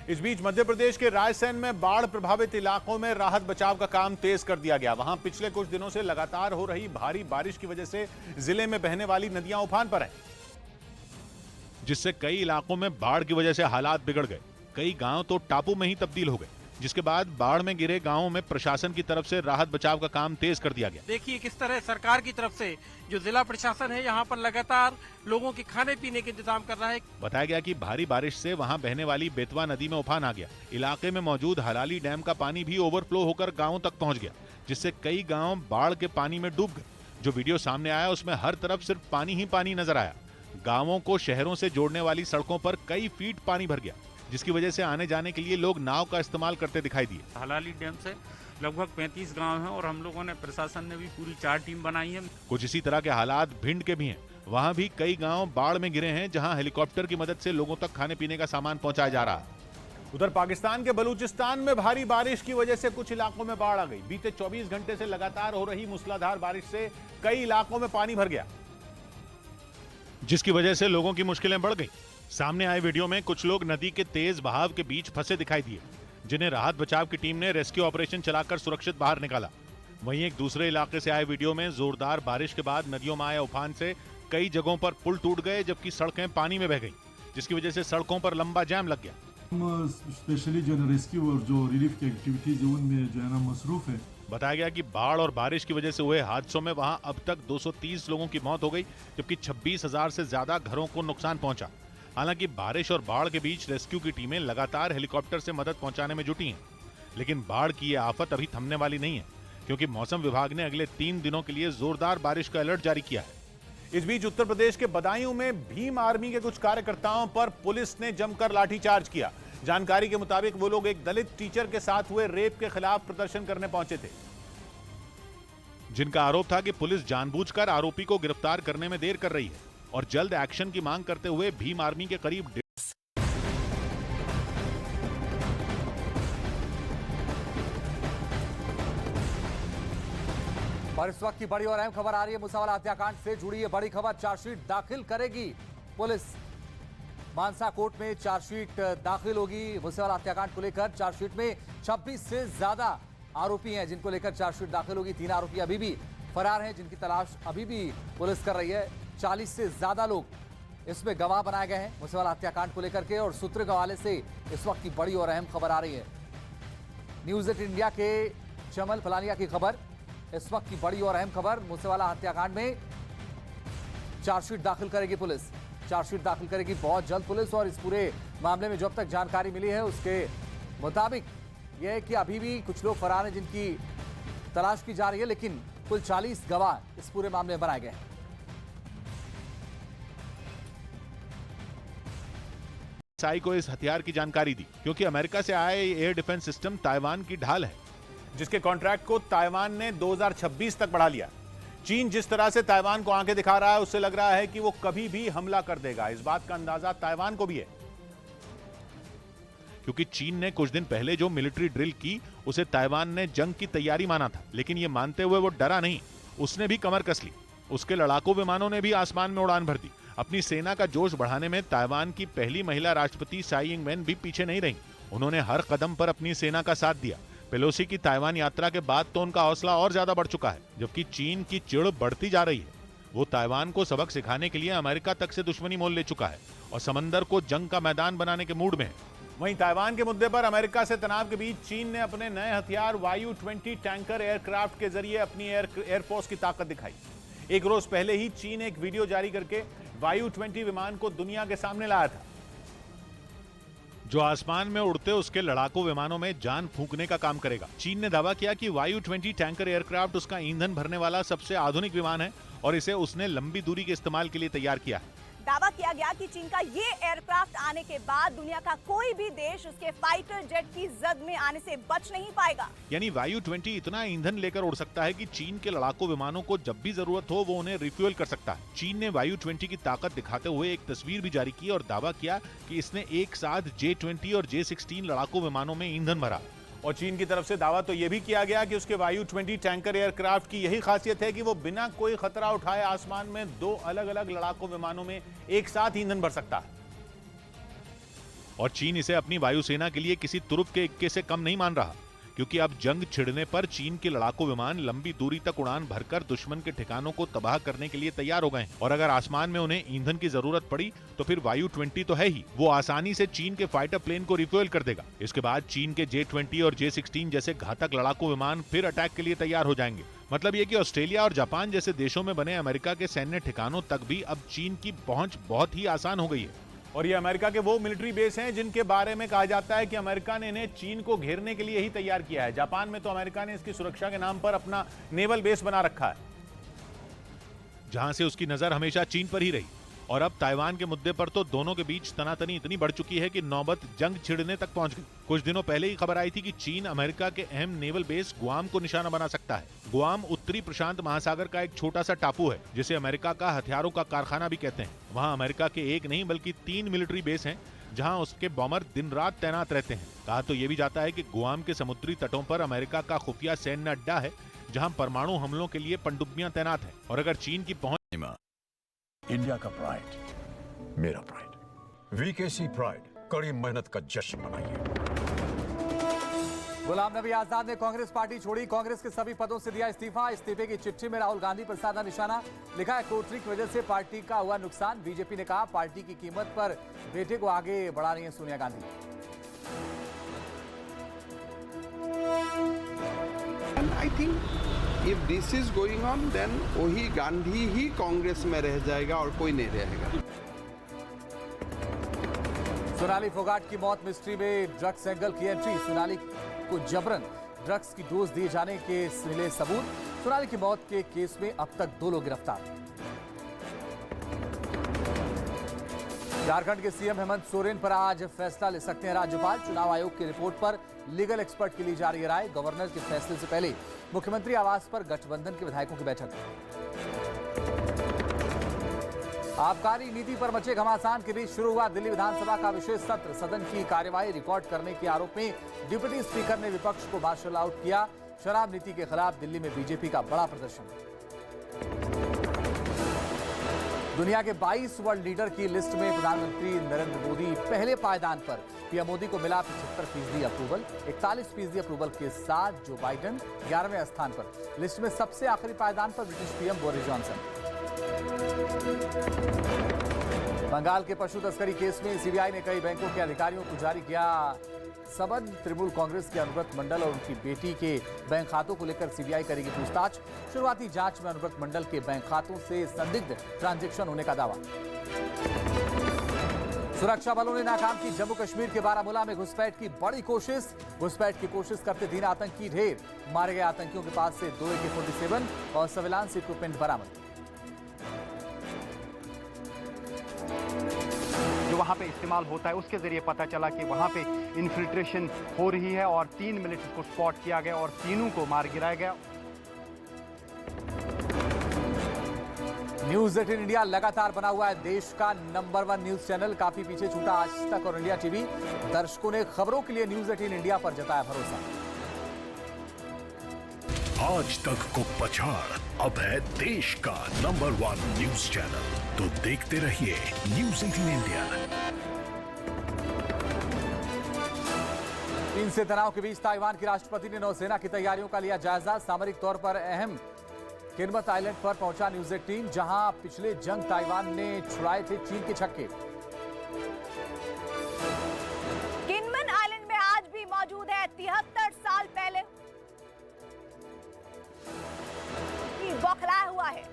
इस बीच मध्य प्रदेश के रायसेन में बाढ़ प्रभावित इलाकों में राहत बचाव का काम तेज कर दिया गया। वहां पिछले कुछ दिनों से लगातार हो रही भारी बारिश की वजह से जिले में बहने वाली नदियां उफान पर हैं, जिससे कई इलाकों में बाढ़ की वजह से हालात बिगड़ गए। कई गांव तो टापू में ही तब्दील हो गए, जिसके बाद बाढ़ में गिरे गांवों में प्रशासन की तरफ से राहत बचाव का काम तेज कर दिया गया। देखिए किस तरह सरकार की तरफ से जो जिला प्रशासन है यहाँ पर लगातार लोगों के खाने पीने के इंतजाम कर रहा है। बताया गया कि भारी बारिश से वहां बहने वाली बेतवा नदी में उफान आ गया। इलाके में मौजूद हलाली डैम का पानी भी ओवरफ्लो होकर गाँवों तक पहुँच गया, जिससे कई गाँव बाढ़ के पानी में डूब गए। जो वीडियो सामने आया उसमें हर तरफ सिर्फ पानी ही पानी नजर आया। गांवों को शहरों से जोड़ने वाली सड़कों पर कई फीट पानी भर गया, जिसकी वजह से आने जाने के लिए लोग नाव का इस्तेमाल करते दिखाई दिए। हलाली डैम से लगभग 35 गांव हैं और हम लोगों ने प्रशासन ने भी पूरी 4 टीम बनाई है। कुछ इसी तरह के हालात भिंड के भी हैं। वहां भी कई गांव बाढ़ में घिरे हैं, जहां हेलीकॉप्टर की मदद से लोगों तक खाने पीने का सामान पहुंचाया जा रहा है। उधर पाकिस्तान के बलूचिस्तान में भारी बारिश की वजह से कुछ इलाकों में बाढ़ आ गई। बीते 24 घंटे से लगातार हो रही मूसलाधार बारिश से कई इलाकों में पानी भर गया, जिसकी वजह से लोगों की मुश्किलें बढ़ गई। सामने आए वीडियो में कुछ लोग नदी के तेज बहाव के बीच फंसे दिखाई दिए, जिन्हें राहत बचाव की टीम ने रेस्क्यू ऑपरेशन चलाकर सुरक्षित बाहर निकाला। वहीं एक दूसरे इलाके से आए वीडियो में जोरदार बारिश के बाद नदियों में आए उफान से कई जगहों पर पुल टूट गए, जबकि सड़कें पानी में बह गई, जिसकी वजह से सड़कों पर लंबा जाम लग गया। स्पेशली जो है रेस्क्यू और जो रिलीफ की एक्टिविटीज उनमें जो है ना मसरूफ है। बताया गया कि बाढ़ और बारिश की वजह से हुए हादसों में वहां अब तक 230 लोगों की मौत हो गई, जबकि 26,000 से ज्यादा घरों को नुकसान पहुंचा। हालांकि बारिश और बाढ़ के बीच रेस्क्यू की टीमें लगातार हेलीकॉप्टर से मदद पहुंचाने में जुटी हैं, लेकिन बाढ़ की ये आफत अभी थमने वाली नहीं है, क्योंकि मौसम विभाग ने अगले 3 दिनों के लिए जोरदार बारिश का अलर्ट जारी किया है। इस बीच उत्तर प्रदेश के बदायूं में भीम आर्मी के कुछ कार्यकर्ताओं पर पुलिस ने जमकर लाठीचार्ज किया। जानकारी के मुताबिक वो लोग एक दलित टीचर के साथ हुए रेप के खिलाफ प्रदर्शन करने पहुंचे थे, जिनका आरोप था कि पुलिस जानबूझकर आरोपी को गिरफ्तार करने में देर कर रही है और जल्द एक्शन की मांग करते हुए भीम आर्मी के करीब और इस वक्त की बड़ी और अहम खबर आ रही है मुसावाला हत्याकांड से जुड़ी है बड़ी खबर। चार्जशीट दाखिल करेगी पुलिस। मानसा कोर्ट में चार्जशीट दाखिल होगी मुसावाला हत्याकांड को लेकर। चार्जशीट में 26 से ज्यादा आरोपी हैं जिनको लेकर चार्जशीट दाखिल होगी। 3 आरोपी अभी भी फरार हैं, जिनकी तलाश अभी भी पुलिस कर रही है। 40 से ज्यादा लोग इसमें गवाह बनाए गए हैं मुसावाला हत्याकांड को लेकर के। और सूत्र के हवाले से इस वक्त की बड़ी और अहम खबर आ रही है। न्यूज 8 इंडिया के जमल फलानिया की खबर, इस वक्त की बड़ी और अहम खबर। मुसावाला हत्याकांड में चार्जशीट दाखिल करेगी पुलिस। चार्जशीट दाखिल करेगी बहुत जल्द पुलिस। और इस पूरे मामले में जब तक जानकारी मिली है उसके मुताबिक यह है कि अभी भी कुछ लोग फरार हैं जिनकी तलाश की जा रही है, लेकिन कुल 40 गवाह इस पूरे मामले में बनाए गए हैं। साई को इस हथियार की जानकारी दी, क्योंकि अमेरिका से आए एयर डिफेंस सिस्टम ताइवान की ढाल है, जिसके कॉन्ट्रैक्ट को ताइवान ने 2026 तक बढ़ा लिया। चीन जिस तरह से ताइवान को आंखें दिखा रहा है, उससे लग रहा है कि वो कभी भी हमला कर देगा। इस बात का अंदाजा ताइवान को भी है, क्योंकि चीन ने कुछ दिन पहले जो मिलिट्री ड्रिल की उसे ताइवान ने जंग की तैयारी माना था, लेकिन ये मानते हुए वो डरा नहीं, उसने भी कमर कस ली। उसके लड़ाकू विमानों ने भी आसमान में उड़ान भर दी। अपनी सेना का जोश बढ़ाने में ताइवान की पहली महिला राष्ट्रपति साई इंग वेन भी पीछे नहीं रही। उन्होंने हर कदम पर अपनी सेना का साथ दिया। पेलोसी की ताइवान यात्रा के बाद तो उनका हौसला और ज्यादा बढ़ चुका है, जबकि चीन की चिढ़ बढ़ती जा रही है। वो ताइवान को सबक सिखाने के लिए अमेरिका तक से दुश्मनी मोल ले चुका है और समंदर को जंग का मैदान बनाने के मूड में है। वहीं ताइवान के मुद्दे पर अमेरिका से तनाव के बीच चीन ने अपने नए हथियार YU-20 टैंकर एयरक्राफ्ट के जरिए अपनी एयरफोर्स की ताकत दिखाई। एक रोज पहले ही चीन एक वीडियो जारी करके YU-20 विमान को दुनिया के सामने लाया था, जो आसमान में उड़ते उसके लड़ाकू विमानों में जान फूंकने का काम करेगा। चीन ने दावा किया कि YU-20 टैंकर एयरक्राफ्ट उसका ईंधन भरने वाला सबसे आधुनिक विमान है और इसे उसने लंबी दूरी के इस्तेमाल के लिए तैयार किया है। दावा किया गया कि चीन का ये एयरक्राफ्ट आने के बाद दुनिया का कोई भी देश उसके फाइटर जेट की जद में आने से बच नहीं पाएगा। यानी YU-20 इतना ईंधन लेकर उड़ सकता है कि चीन के लड़ाकू विमानों को जब भी जरूरत हो वो उन्हें रिफ्यूल कर सकता है। चीन ने YU-20 की ताकत दिखाते हुए एक तस्वीर भी जारी की और दावा किया कि इसने एक साथ J-20 और J-16 लड़ाकू विमानों में ईंधन भरा। और चीन की तरफ से दावा तो यह भी किया गया कि उसके YU-20 टैंकर एयरक्राफ्ट की यही खासियत है कि वो बिना कोई खतरा उठाए आसमान में 2 अलग अलग लड़ाकू विमानों में एक साथ ईंधन भर सकता है। और चीन इसे अपनी वायुसेना के लिए किसी तुरुप के इक्के से कम नहीं मान रहा, क्योंकि अब जंग छिड़ने पर चीन के लड़ाकू विमान लंबी दूरी तक उड़ान भरकर दुश्मन के ठिकानों को तबाह करने के लिए तैयार हो गए हैं। और अगर आसमान में उन्हें ईंधन की जरूरत पड़ी तो फिर YU-20 तो है ही, वो आसानी से चीन के फाइटर प्लेन को रिफ्यूल कर देगा। इसके बाद चीन के J-20 और J-16 जैसे घातक लड़ाकू विमान फिर अटैक के लिए तैयार हो जाएंगे। मतलब ये कि ऑस्ट्रेलिया और जापान जैसे देशों में बने अमेरिका के सैन्य ठिकानों तक भी अब चीन की पहुंच बहुत ही आसान हो गई है। और ये अमेरिका के वो मिलिट्री बेस हैं जिनके बारे में कहा जाता है कि अमेरिका ने इन्हें चीन को घेरने के लिए ही तैयार किया है। जापान में तो अमेरिका ने इसकी सुरक्षा के नाम पर अपना नेवल बेस बना रखा है, जहां से उसकी नजर हमेशा चीन पर ही रही। और अब ताइवान के मुद्दे पर तो दोनों के बीच तनातनी इतनी बढ़ चुकी है कि नौबत जंग छिड़ने तक पहुंच गई। कुछ दिनों पहले ही खबर आई थी कि चीन अमेरिका के अहम नेवल बेस गुआम को निशाना बना सकता है। गुआम उत्तरी प्रशांत महासागर का एक छोटा सा टापू है जिसे अमेरिका का हथियारों का कारखाना भी कहते हैं। वहाँ अमेरिका के एक नहीं बल्कि 3 मिलिट्री बेस हैं जहां उसके बॉम्बर दिन रात तैनात रहते हैं। कहा तो ये भी जाता है कि गुआम के समुद्री तटों पर अमेरिका का खुफिया सैन्य अड्डा है जहां परमाणु हमलों के लिए पनडुब्बियां तैनात हैं। और अगर चीन की पहुंच इंडिया का प्राइड, मेरा प्राइड, वीकेसी प्राइड, कड़ी मेहनत का जश्न मनाइए। गुलाम नबी आजाद ने कांग्रेस पार्टी छोड़ी, कांग्रेस के सभी पदों से दिया इस्तीफा। इस्तीफे की चिट्ठी में राहुल गांधी पर साधा निशाना, लिखा है कोटरी की वजह से पार्टी का हुआ नुकसान। बीजेपी ने कहा पार्टी की कीमत पर बेटे को आगे बढ़ा रही है Sonia Gandhi. I think if this is going on then वही गांधी ही कांग्रेस में रह जाएगा और कोई नहीं रहेगा। सोनाली फोगाट की मौत मिस्ट्री में ड्रग्स एंगल की एंट्री। सोनाली को जबरन ड्रग्स की डोज दिए जाने के मिले सबूत। सोनाली की मौत के केस में अब तक 2 लोग गिरफ्तार। झारखंड के सीएम हेमंत सोरेन पर आज फैसला ले सकते हैं राज्यपाल। चुनाव आयोग की रिपोर्ट पर लीगल एक्सपर्ट की ली जा रही है राय। गवर्नर के फैसले से पहले मुख्यमंत्री आवास पर गठबंधन के विधायकों की बैठक। आबकारी नीति पर मचे घमासान के बीच शुरू हुआ दिल्ली विधानसभा का विशेष सत्र। सदन की कार्यवाही रिकॉर्ड करने के आरोप में डिप्टी स्पीकर ने विपक्ष को मार्शल आउट किया। शराब नीति के खिलाफ दिल्ली में बीजेपी का बड़ा प्रदर्शन। दुनिया के 22 वर्ल्ड लीडर की लिस्ट में प्रधानमंत्री नरेंद्र मोदी पहले पायदान पर। पीएम मोदी को मिला 75% अप्रूवल। 41% अप्रूवल के साथ जो बाइडेन 11वें स्थान पर। लिस्ट में सबसे आखिरी पायदान पर British PM Boris Johnson. Bengal के पशु तस्करी केस में सीबीआई ने कई बैंकों के अधिकारियों को जारी किया सबन। तृणमूल कांग्रेस के अनुव्रत मंडल और उनकी बेटी के बैंक खातों को लेकर सीबीआई करेगी पूछताछ। शुरुआती जांच में अनुव्रत मंडल के बैंक खातों से संदिग्ध ट्रांजैक्शन होने का दावा। सुरक्षा बलों ने नाकाम की जम्मू कश्मीर के बारामूला में घुसपैठ की बड़ी कोशिश। घुसपैठ की कोशिश करते 3 आतंकी ढेर। मारे गए आतंकियों के पास से 2 AK-47 और सर्विलांस इक्विपमेंट बरामद। जो वहाँ पे इस्तेमाल होता है उसके जरिए पता चला कि वहाँ पे इन्फिल्ट्रेशन हो रही है और 3 मिलिट्स को स्पॉट किया गया और तीनों को मार गिराया गया। न्यूज 18 इंडिया लगातार बना हुआ है देश का नंबर 1 न्यूज चैनल। काफी पीछे छूटा आज तक और इंडिया टीवी। दर्शकों ने खबरों के लिए न्यूज 18 इंडिया पर जताया भरोसा। आज तक को पछाड़, अब है देश का नंबर 1 न्यूज चैनल। तो देखते रहिए न्यूज 18 इंडिया। चीन से तनाव के बीच ताइवान के राष्ट्रपति ने नौसेना की तैयारियों का लिया जायजा। सामरिक तौर पर अहम किनमत आइलैंड पर पहुंचा न्यूज 18, जहां पिछले जंग ताइवान ने छुड़ाए थे चीन के छक्के। किनमन आइलैंड में आज भी मौजूद है 73 साल पहले बौखलाया हुआ है।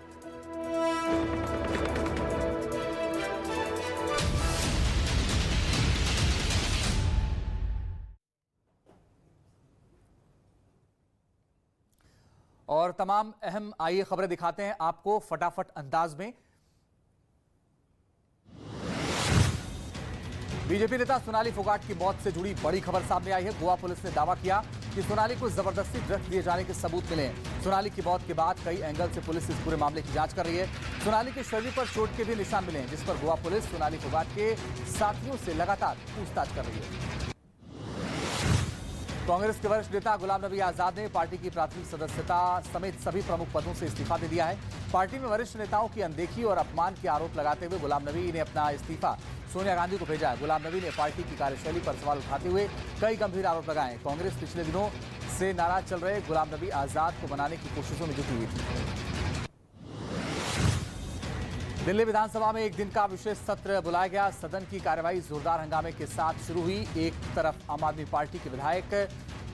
और तमाम अहम आइए खबरें दिखाते हैं आपको फटाफट अंदाज में। बीजेपी नेता सोनाली फोगाट की मौत से जुड़ी बड़ी खबर सामने आई है। गोवा पुलिस ने दावा किया कि सोनाली को जबरदस्ती ड्रग्स दिए जाने के सबूत मिले हैं। सोनाली की मौत के बाद कई एंगल से पुलिस इस पूरे मामले की जांच कर रही है। सोनाली के शरीर पर चोट के भी निशान मिले हैं, जिस पर गोवा पुलिस सोनाली फोगाट के साथियों से लगातार पूछताछ कर रही है। कांग्रेस के वरिष्ठ नेता गुलाम नबी आजाद ने पार्टी की प्राथमिक सदस्यता समेत सभी प्रमुख पदों से इस्तीफा दे दिया है। पार्टी में वरिष्ठ नेताओं की अनदेखी और अपमान के आरोप लगाते हुए गुलाम नबी ने अपना इस्तीफा सोनिया गांधी को भेजा है। गुलाम नबी ने पार्टी की कार्यशैली पर सवाल उठाते हुए कई गंभीर आरोप लगाए। कांग्रेस पिछले दिनों से नाराज चल रहे गुलाम नबी आजाद को मनाने की कोशिशों में जुटी हुई थी। दिल्ली विधानसभा में एक दिन का विशेष सत्र बुलाया गया। सदन की कार्यवाही जोरदार हंगामे के साथ शुरू हुई। एक तरफ आम आदमी पार्टी के विधायक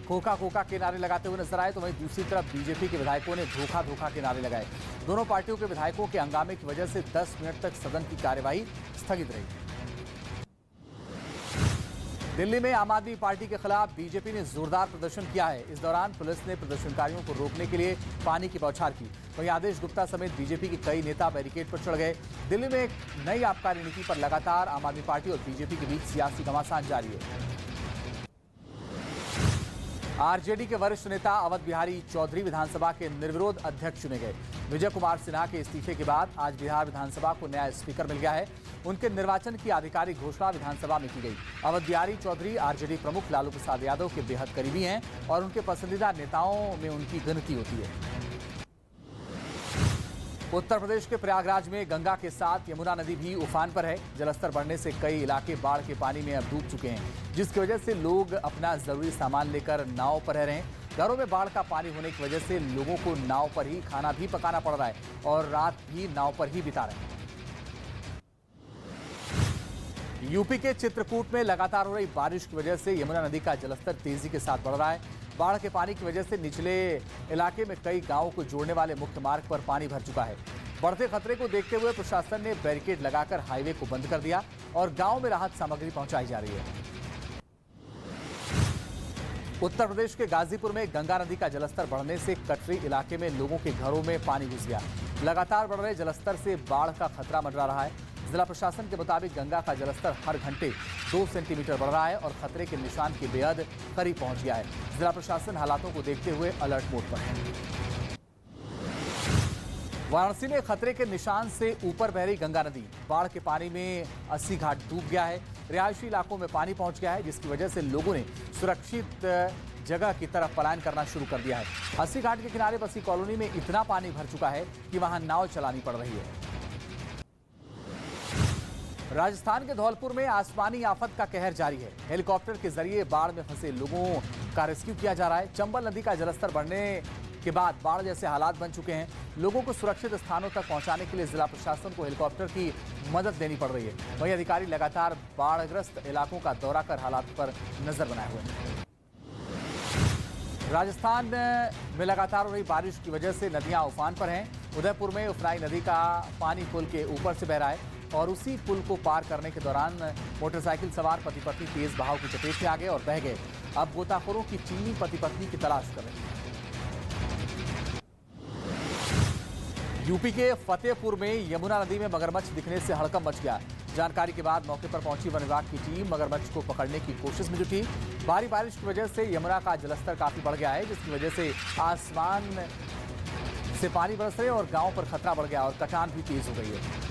कोका कोका के नारे लगाते हुए नजर आए, तो वहीं दूसरी तरफ बीजेपी के विधायकों ने धोखा धोखा के नारे लगाए। दोनों पार्टियों के विधायकों के हंगामे की वजह से 10 मिनट तक सदन की कार्यवाही स्थगित रही। दिल्ली में आम आदमी पार्टी के खिलाफ बीजेपी ने जोरदार प्रदर्शन किया है। इस दौरान पुलिस ने प्रदर्शनकारियों को रोकने के लिए पानी की बौछार की। वहीं आदेश गुप्ता समेत बीजेपी के कई नेता बैरिकेड पर चढ़ गए। दिल्ली में एक नई आबकारी नीति पर लगातार आम आदमी पार्टी और बीजेपी के बीच सियासी घमासान जारी है। आरजेडी के वरिष्ठ नेता अवध बिहारी चौधरी विधानसभा के निर्विरोध अध्यक्ष चुने गए। विजय कुमार सिन्हा के इस्तीफे के बाद आज बिहार विधानसभा को नया स्पीकर मिल गया है। उनके निर्वाचन की आधिकारिक घोषणा विधानसभा में की गई। अवध बिहारी चौधरी आरजेडी प्रमुख लालू प्रसाद यादव के बेहद करीबी हैं और उनके पसंदीदा नेताओं में उनकी गिनती होती है। उत्तर प्रदेश के प्रयागराज में गंगा के साथ यमुना नदी भी उफान पर है। जलस्तर बढ़ने से कई इलाके बाढ़ के पानी में अब डूब चुके हैं, जिसकी वजह से लोग अपना जरूरी सामान लेकर नाव पर रह रहे हैं। घरों में बाढ़ का पानी होने की वजह से लोगों को नाव पर ही खाना भी पकाना पड़ रहा है और रात भी नाव पर ही बिता रहे हैं। यूपी के चित्रकूट में लगातार हो रही बारिश की वजह से यमुना नदी का जलस्तर तेजी के साथ बढ़ रहा है। बाढ़ के पानी की वजह से निचले इलाके में कई गांवों को जोड़ने वाले मुख्य मार्ग पर पानी भर चुका है। बढ़ते खतरे को देखते हुए प्रशासन ने बैरिकेड लगाकर हाईवे को बंद कर दिया और गांव में राहत सामग्री पहुंचाई जा रही है। उत्तर प्रदेश के गाजीपुर में गंगा नदी का जलस्तर बढ़ने से कटरी इलाके में लोगों के घरों में पानी घुस गया। लगातार बढ़ रहे जलस्तर से बाढ़ का खतरा मंडरा रहा है। जिला प्रशासन के मुताबिक गंगा का जलस्तर हर घंटे 2 सेंटीमीटर बढ़ रहा है और खतरे के निशान के बेहद करीब पहुंच गया है। जिला प्रशासन हालातों को देखते हुए अलर्ट मोड पर है। वाराणसी में खतरे के निशान से ऊपर बह रही गंगा नदी बाढ़ के पानी में 80 घाट डूब गया है। रिहायशी इलाकों में पानी पहुंच गया है, जिसकी वजह से लोगों ने सुरक्षित जगह की तरफ पलायन करना शुरू कर दिया है। 80 घाट के किनारे बसी कॉलोनी में इतना पानी भर चुका है कि वहां नाव चलानी पड़ रही है। राजस्थान के धौलपुर में आसमानी आफत का कहर जारी है। हेलीकॉप्टर के जरिए बाढ़ में फंसे लोगों का रेस्क्यू किया जा रहा है। चंबल नदी का जलस्तर बढ़ने के बाद बाढ़ जैसे हालात बन चुके हैं। लोगों को सुरक्षित स्थानों तक पहुंचाने के लिए जिला प्रशासन को हेलीकॉप्टर की मदद देनी पड़ रही है। वहीं अधिकारी लगातार बाढ़ग्रस्त इलाकों का दौरा कर हालात पर नजर बनाए हुए हैं। राजस्थान में लगातार हो रही बारिश की वजह से नदियां उफान पर हैं। उदयपुर में उफनाई नदी का पानी पुल के ऊपर से बह रहा है और उसी पुल को पार करने के दौरान मोटरसाइकिल सवार पति पत्नी तेज बहाव की चपेट में आ गए और बह गए। अब गोताखोरों की चीनी पति पत्नी की तलाश कर रहे हैं। यूपी के फतेहपुर में यमुना नदी में मगरमच्छ दिखने से हड़कंप मच गया। जानकारी के बाद मौके पर पहुंची वन विभाग की टीम मगरमच्छ को पकड़ने की कोशिश में जुटी। भारी बारिश की वजह से यमुना का जलस्तर काफी बढ़ गया है, जिसकी वजह से आसमान से पानी बरस रहे और गांव पर खतरा बढ़ गया और कटान भी तेज हो गई है।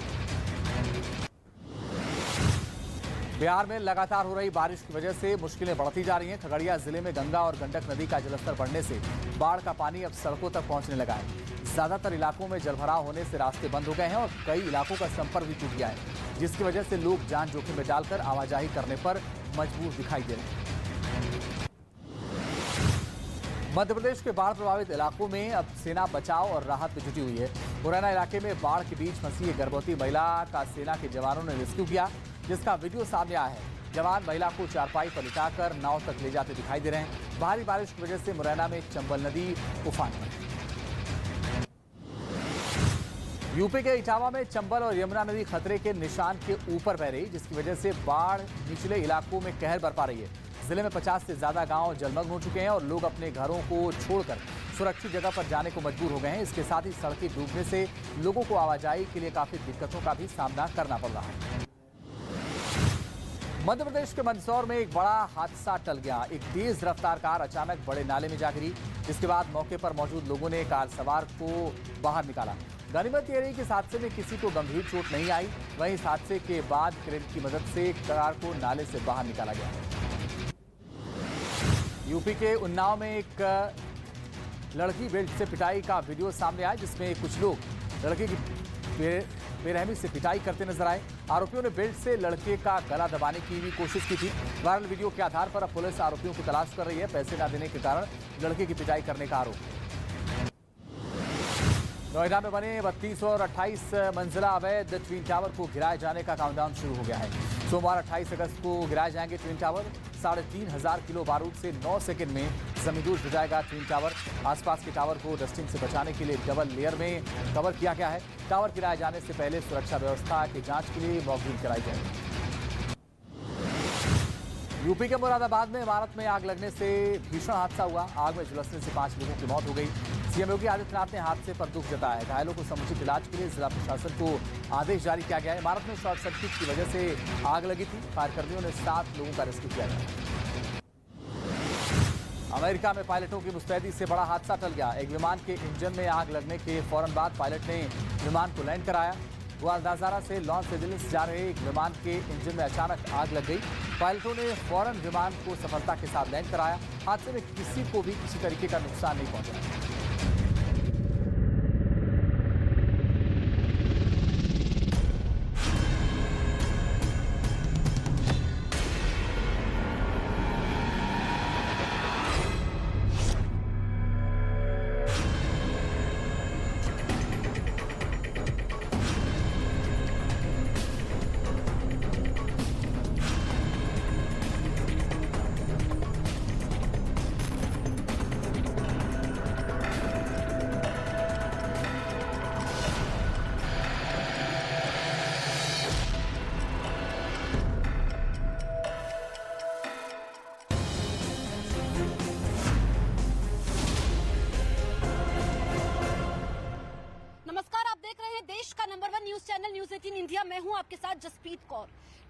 बिहार में लगातार हो रही बारिश की वजह से मुश्किलें बढ़ती जा रही हैं। खगड़िया जिले में गंगा और गंडक नदी का जलस्तर बढ़ने से बाढ़ का पानी अब सड़कों तक पहुंचने लगा है। ज्यादातर इलाकों में जलभराव होने से रास्ते बंद हो गए हैं और कई इलाकों का संपर्क भी टूट गया है, जिसकी वजह से लोग जान जोखिम में डालकर आवाजाही करने पर मजबूर दिखाई दे रहे हैं। मध्य प्रदेश के बाढ़ प्रभावित इलाकों में अब सेना बचाव और राहत में जुटी हुई है। मुरैना इलाके में बाढ़ के बीच फंसी एक गर्भवती महिला का सेना के जवानों ने रेस्क्यू किया, जिसका वीडियो सामने आया है। जवान महिला को चारपाई पर लिटाकर नाव तक ले जाते दिखाई दे रहे हैं। भारी बारिश की वजह से मुरैना में चंबल नदी उफान पर है। यूपी के इटावा में चंबल और यमुना नदी खतरे के निशान के ऊपर बह रही, जिसकी वजह से बाढ़ निचले इलाकों में कहर बरपा रही है। जिले में 50 से ज्यादा गांव जलमग्न हो चुके हैं और लोग अपने घरों को छोड़कर सुरक्षित जगह पर जाने को मजबूर हो गए हैं। इसके साथ ही सड़कें डूबने से लोगों को आवाजाही के लिए काफी दिक्कतों का भी सामना करना पड़ रहा है। मध्य प्रदेश के मंदसौर में एक बड़ा हादसा टल गया। एक तेज रफ्तार कार अचानक बड़े नाले में जा गिरी, जिसके बाद मौके पर मौजूद लोगों ने कार सवार को बाहर निकाला। गनीमत ये रही कि इस हादसे में किसी को गंभीर चोट नहीं आई। वहीं इस हादसे के बाद क्रेन की मदद से कार को नाले से बाहर निकाला गया। यूपी के उन्नाव में एक लड़की बेल्ट से पिटाई का वीडियो सामने आया, जिसमें कुछ लोग लड़के की बेरहमी से पिटाई करते नजर आए। आरोपियों ने बेल्ट से लड़के का गला दबाने की भी कोशिश की थी। वायरल वीडियो के आधार पर अब पुलिस आरोपियों की तलाश कर रही है। पैसे न देने के कारण लड़के की पिटाई करने का आरोप। नोएडा में बने 32 और 28 मंजिला अवैध ट्विन टावर को गिराए जाने का काउंटडाउन शुरू हो गया है। सोमवार 28 अगस्त को गिराए जाएंगे ट्विन टावर। 3500 किलो बारूद से 9 सेकंड में जमींदोज हो जाएगा ट्विन टावर। आसपास के टावर को डस्टिंग से बचाने के लिए डबल लेयर में कवर किया गया है। टावर गिराए जाने से पहले सुरक्षा व्यवस्था की जांच के लिए मॉक ड्रिल कराई जाएगी। यूपी के मुरादाबाद में इमारत में आग लगने से भीषण हादसा हुआ। आग में झुलसने से 5 लोगों की मौत हो गई। सीएम योगी आदित्यनाथ ने हादसे पर दुख जताया है। घायलों को समुचित इलाज के लिए जिला प्रशासन को आदेश जारी किया गया है। इमारत में शॉर्ट सर्किट की वजह से आग लगी थी। फायरकर्मियों ने 7 लोगों का रेस्क्यू किया गया। अमेरिका में पायलटों की मुस्तैदी से बड़ा हादसा टल गया। एक विमान के इंजन में आग लगने के फौरन बाद पायलट ने विमान को लैंड कराया। गुआदालाजारा से लॉस एंजेलिस जा रहे एक विमान के इंजन में अचानक आग लग गई। पायलटों ने फौरन विमान को सफलता के साथ लैंड कराया। हादसे में किसी को भी किसी तरीके का नुकसान नहीं पहुंचा। News 18 India. मैं हूं आपके साथ जसप्रीत कौर।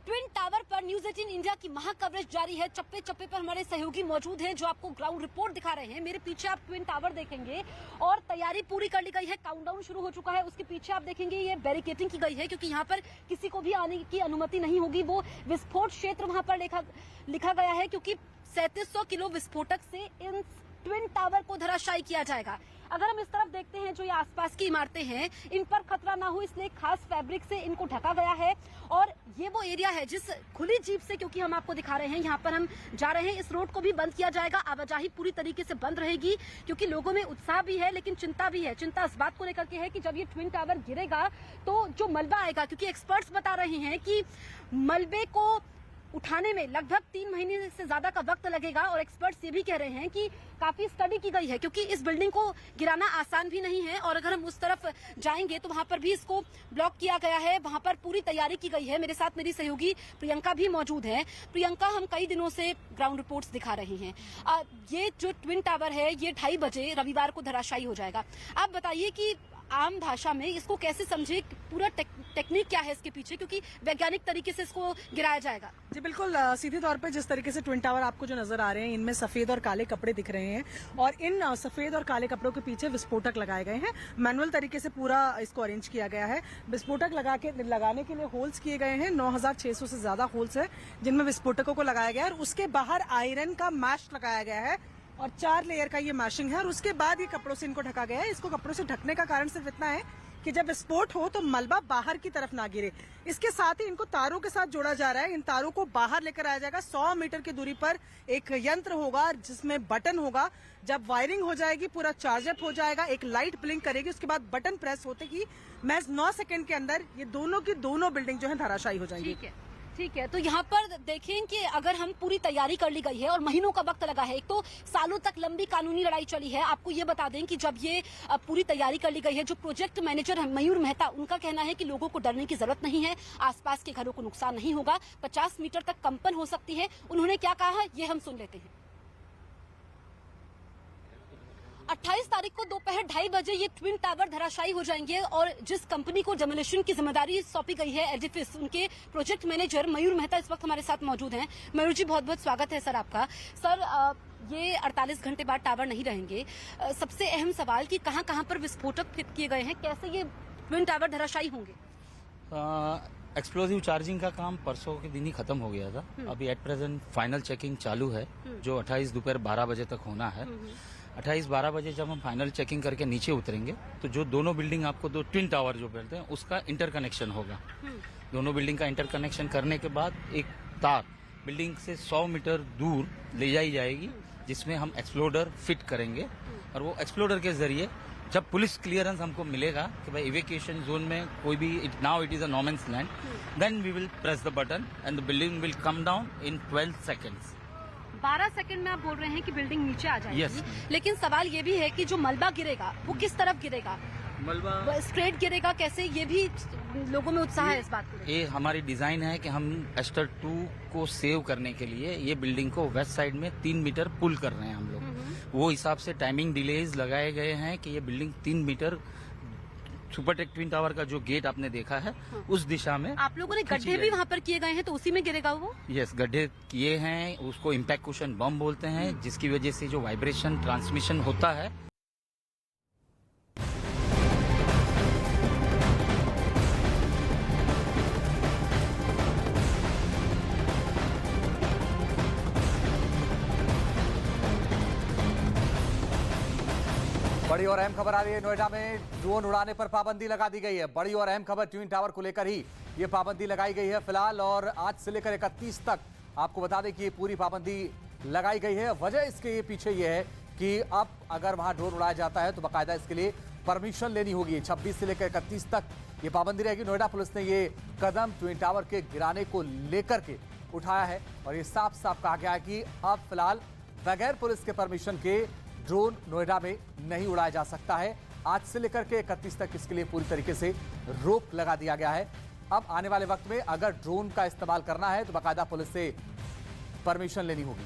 ट्विन टावर पर न्यूज 18 इंडिया की महा कवरेज जारी है। चप्पे चप्पे पर हमारे सहयोगी मौजूद हैं जो आपको ग्राउंड रिपोर्ट दिखा रहे हैं। मेरे पीछे आप ट्विन टावर देखेंगे और तैयारी पूरी कर ली गई है। काउंटडाउन शुरू हो चुका है। उसके पीछे आप देखेंगे ये बैरिकेडिंग की गई है क्योंकि यहाँ पर किसी को भी आने की अनुमति नहीं होगी। वो विस्फोट क्षेत्र वहां पर लिखा गया है क्योंकि 3700 किलो विस्फोटक से इन ट्विन टावर को धराशायी किया जाएगा। अगर हम इस तरफ देखते हैं जो ये आसपास की इमारतें हैं इन पर खतरा ना हो इसलिए खास फैब्रिक से इनको ढका गया है। और ये वो एरिया है जिस खुली जीप से, क्योंकि हम आपको दिखा रहे हैं यहाँ पर हम जा रहे हैं, इस रोड को भी बंद किया जाएगा। आवाजाही पूरी तरीके से बंद रहेगी क्योंकि लोगों में उत्साह भी है लेकिन चिंता भी है। चिंता इस बात को लेकर के है कि जब ये ट्विन टावर गिरेगा तो जो मलबा आएगा, क्योंकि एक्सपर्ट्स बता रहे हैं कि मलबे को उठाने में लगभग 3 महीने से ज्यादा का वक्त लगेगा। और एक्सपर्ट्स ये भी कह रहे हैं कि काफी स्टडी की गई है क्योंकि इस बिल्डिंग को गिराना आसान भी नहीं है। और अगर हम उस तरफ जाएंगे तो वहां पर भी इसको ब्लॉक किया गया है। वहां पर पूरी तैयारी की गई है। मेरे साथ मेरी सहयोगी प्रियंका भी मौजूद है। प्रियंका, हम कई दिनों से ग्राउंड रिपोर्ट्स दिखा रहे हैं। ये जो ट्विन टावर है ये 2:30 बजे रविवार को धराशायी हो जाएगा। आप बताइए कि आम भाषा में इसको कैसे समझे, पूरा टेक्निक क्या है इसके पीछे, क्योंकि वैज्ञानिक तरीके से इसको गिराया जाएगा। जी बिल्कुल, सीधे तौर पे जिस तरीके से ट्विन टावर आपको जो नजर आ रहे हैं इनमें सफेद और काले कपड़े दिख रहे हैं और इन सफेद और काले कपड़ों के पीछे विस्फोटक लगाए गए हैं। मैनुअल तरीके से पूरा इसको अरेंज किया गया है। विस्फोटक लगाने के लिए होल्स किए गए हैं। 9600 से ज्यादा होल्स है जिनमें विस्फोटकों को लगाया गया है और उसके बाहर आयरन का मैश लगाया गया है और 4 लेयर का ये मैशिंग है। और उसके बाद ये कपड़ों से इनको ढका गया है। इसको कपड़ों से ढकने का कारण सिर्फ इतना है कि जब विस्फोट हो तो मलबा बाहर की तरफ ना गिरे। इसके साथ ही इनको तारों के साथ जोड़ा जा रहा है। इन तारों को बाहर लेकर आया जाएगा। 100 मीटर की दूरी पर एक यंत्र होगा जिसमें बटन होगा। जब वायरिंग हो जाएगी, पूरा चार्जअप हो जाएगा, एक लाइट ब्लिंक करेगी, उसके बाद बटन प्रेस होते ही महज 9 सेकंड के अंदर ये दोनों की दोनों बिल्डिंग जो है धराशायी हो जाएंगी। ठीक है, तो यहाँ पर देखें कि अगर हम पूरी तैयारी कर ली गई है और महीनों का वक्त लगा है। एक तो सालों तक लंबी कानूनी लड़ाई चली है। आपको ये बता दें कि जब ये पूरी तैयारी कर ली गई है, जो प्रोजेक्ट मैनेजर है मयूर मेहता, उनका कहना है कि लोगों को डरने की जरूरत नहीं है, आसपास के घरों को नुकसान नहीं होगा, 50 मीटर तक कंपन हो सकती है। उन्होंने क्या कहा है ये हम सुन लेते हैं। 28 तारीख को दोपहर 2:30 बजे ये ट्विन टावर धराशायी हो जाएंगे और जिस कंपनी को डेमोलिशन की जिम्मेदारी सौंपी गई है एडिफिस, उनके प्रोजेक्ट मैनेजर मयूर मेहता इस वक्त हमारे साथ मौजूद हैं। मयूर जी, बहुत बहुत स्वागत है सर आपका। सर, ये 48 घंटे बाद टावर नहीं रहेंगे। सबसे अहम सवाल कि कहां पर विस्फोटक फिट किए गए हैं, कैसे ये ट्विन टावर धराशायी होंगे? एक्सप्लोजिव चार्जिंग का काम परसों के दिन ही खत्म हो गया था। अभी एट प्रेजेंट फाइनल चेकिंग चालू है जो 28 दोपहर 12 बजे तक होना है। 28-12 बजे जब हम फाइनल चेकिंग करके नीचे उतरेंगे तो जो दोनों बिल्डिंग आपको दो ट्विन टावर जो बोलते हैं उसका इंटरकनेक्शन होगा। दोनों बिल्डिंग का इंटरकनेक्शन करने के बाद एक तार बिल्डिंग से 100 मीटर दूर ले जाई जाएगी जिसमें हम एक्सप्लोडर फिट करेंगे और वो एक्सप्लोडर के जरिए जब पुलिस क्लियरेंस हमको मिलेगा कि भाई इवैक्यूएशन जोन में कोई भी now it is a no man's land, then we will press the button and the building will come down in 12 seconds. 12 second में आप बोल रहे हैं कि बिल्डिंग नीचे आ जाएगी। Yes. लेकिन सवाल ये भी है कि जो मलबा गिरेगा वो किस तरफ गिरेगा? मलबा स्ट्रेट गिरेगा कैसे, ये भी लोगों में उत्साह है इस बात को? ये हमारी डिजाइन है कि हम एस्टर 2 को सेव करने के लिए ये बिल्डिंग को वेस्ट साइड में 3 मीटर पुल कर रहे हैं हम लोग। वो हिसाब से टाइमिंग डिलेज लगाए गए हैं कि ये building 3 metre Supertech twin tower का जो गेट आपने देखा है उस दिशा में। आप लोगों ने गड्ढे भी वहाँ पर किए गए हैं, तो उसी में गिरेगा वो? यस, गड्ढे किए हैं, उसको इम्पैक्ट कुशन बम बोलते हैं, जिसकी वजह से जो वाइब्रेशन ट्रांसमिशन होता है। बड़ी और अहम खबर आ रही है। नोएडा में ड्रोन उड़ाने पर पाबंदी लगा दी गई है। बड़ी और अहम खबर, ट्विन टावर को लेकर ही ये पाबंदी लगाई गई है फिलहाल, और आज से लेकर 31 तक आपको बता दें कि ये पूरी पाबंदी लगाई गई है। वजह इसके पीछे ये है कि अब अगर वहां ड्रोन उड़ाया जाता है तो बाकायदा इसके लिए परमिशन लेनी होगी। 26 से लेकर 31 तक ये पाबंदी रहेगी। नोएडा पुलिस ने ये कदम ट्विन टावर के गिराने को लेकर के उठाया है और ये साफ साफ कहा गया है कि अब फिलहाल बगैर पुलिस के परमिशन के ड्रोन नोएडा में नहीं उड़ाया जा सकता है। आज से लेकर के 31 तक इसके लिए पूरी तरीके से रोक लगा दिया गया है। अब आने वाले वक्त में अगर ड्रोन का इस्तेमाल करना है तो बाकायदा पुलिस से परमिशन लेनी होगी।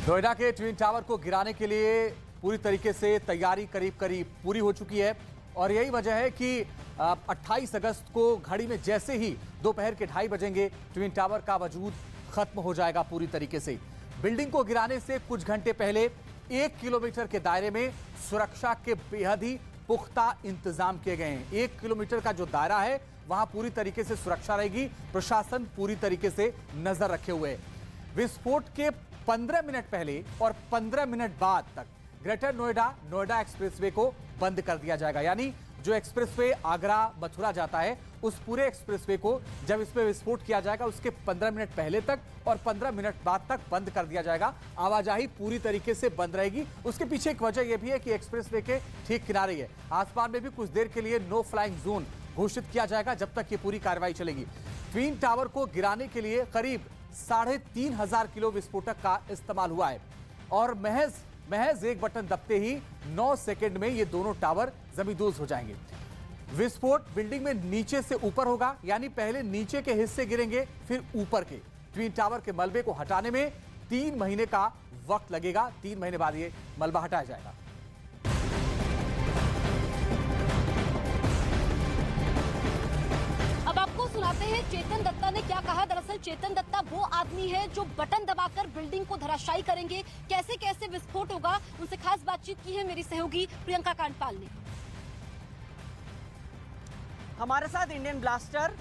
नोएडा के ट्विन टावर को गिराने के लिए पूरी तरीके से तैयारी करीब करीब पूरी हो चुकी है और यही वजह है कि 28 अगस्त को घड़ी में जैसे ही दोपहर के 2:30 बजेंगे ट्विन टावर का वजूद खत्म हो जाएगा पूरी तरीके से। बिल्डिंग को गिराने से कुछ घंटे पहले 1 किलोमीटर के दायरे में सुरक्षा के बेहद ही पुख्ता इंतजाम किए गए हैं। 1 किलोमीटर का जो दायरा है वहां पूरी तरीके से सुरक्षा रहेगी। प्रशासन पूरी तरीके से नजर रखे हुए है। विस्फोट के 15 मिनट पहले और 15 मिनट बाद तक ग्रेटर नोएडा एक्सप्रेसवे को बंद कर दिया जाएगा। यानी जो एक्सप्रेसवे आगरा मथुरा जाता है उस पूरे एक्सप्रेसवे को जब इसमें विस्फोट किया जाएगा उसके 15 मिनट पहले तक और 15 मिनट बाद तक बंद कर दिया जाएगा। आवाजाही पूरी तरीके से बंद रहेगी। उसके पीछे एक वजह यह भी है कि एक्सप्रेसवे के ठीक किनारे है। आसमान में भी कुछ देर के लिए नो फ्लाइंग जोन घोषित किया जाएगा जब तक ये पूरी कार्रवाई चलेगी। ट्विन टावर को गिराने के लिए करीब 3500 किलो विस्फोटक का इस्तेमाल हुआ है और महज एक बटन दबते ही 9 सेकंड में ये दोनों टावर जमींदोज हो जाएंगे। विस्फोट बिल्डिंग में नीचे से ऊपर होगा, यानी पहले नीचे के हिस्से गिरेंगे फिर ऊपर के। ट्विन टावर के मलबे को हटाने में 3 महीने का वक्त लगेगा। 3 महीने बाद ये मलबा हटाया जाएगा। अब आपको सुनाते हैं चेतन दत्ता ने क्या कहा। दरअसल चेतन दत्ता वो आदमी है जो बटन दबाकर बिल्डिंग को धराशायी करेंगे। कैसे कैसे विस्फोट होगा, उनसे खास बातचीत की है मेरी सहयोगी प्रियंका कांडपाल ने। हमारे साथ इंडियन ब्लास्टर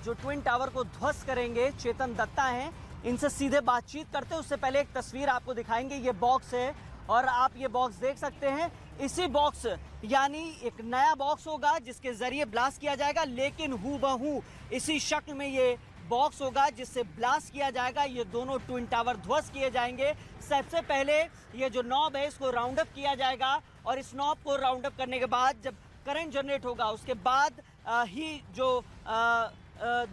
जो ट्विन टावर को ध्वस्त करेंगे चेतन दत्ता हैं। इनसे सीधे बातचीत करते हैं उससे पहले एक तस्वीर आपको दिखाएंगे। ये बॉक्स है और आप ये बॉक्स देख सकते हैं। इसी बॉक्स यानी एक नया बॉक्स होगा जिसके जरिए ब्लास्ट किया जाएगा, लेकिन हूबहू इसी शक्ल में ये बॉक्स होगा जिससे ब्लास्ट किया जाएगा। ये दोनों ट्विन टावर ध्वस्त किए जाएंगे। सबसे पहले ये जो नॉब है इसको राउंड अप किया जाएगा और इस नॉब को राउंड अप करने के बाद जब करंट जनरेट होगा उसके बाद ही जो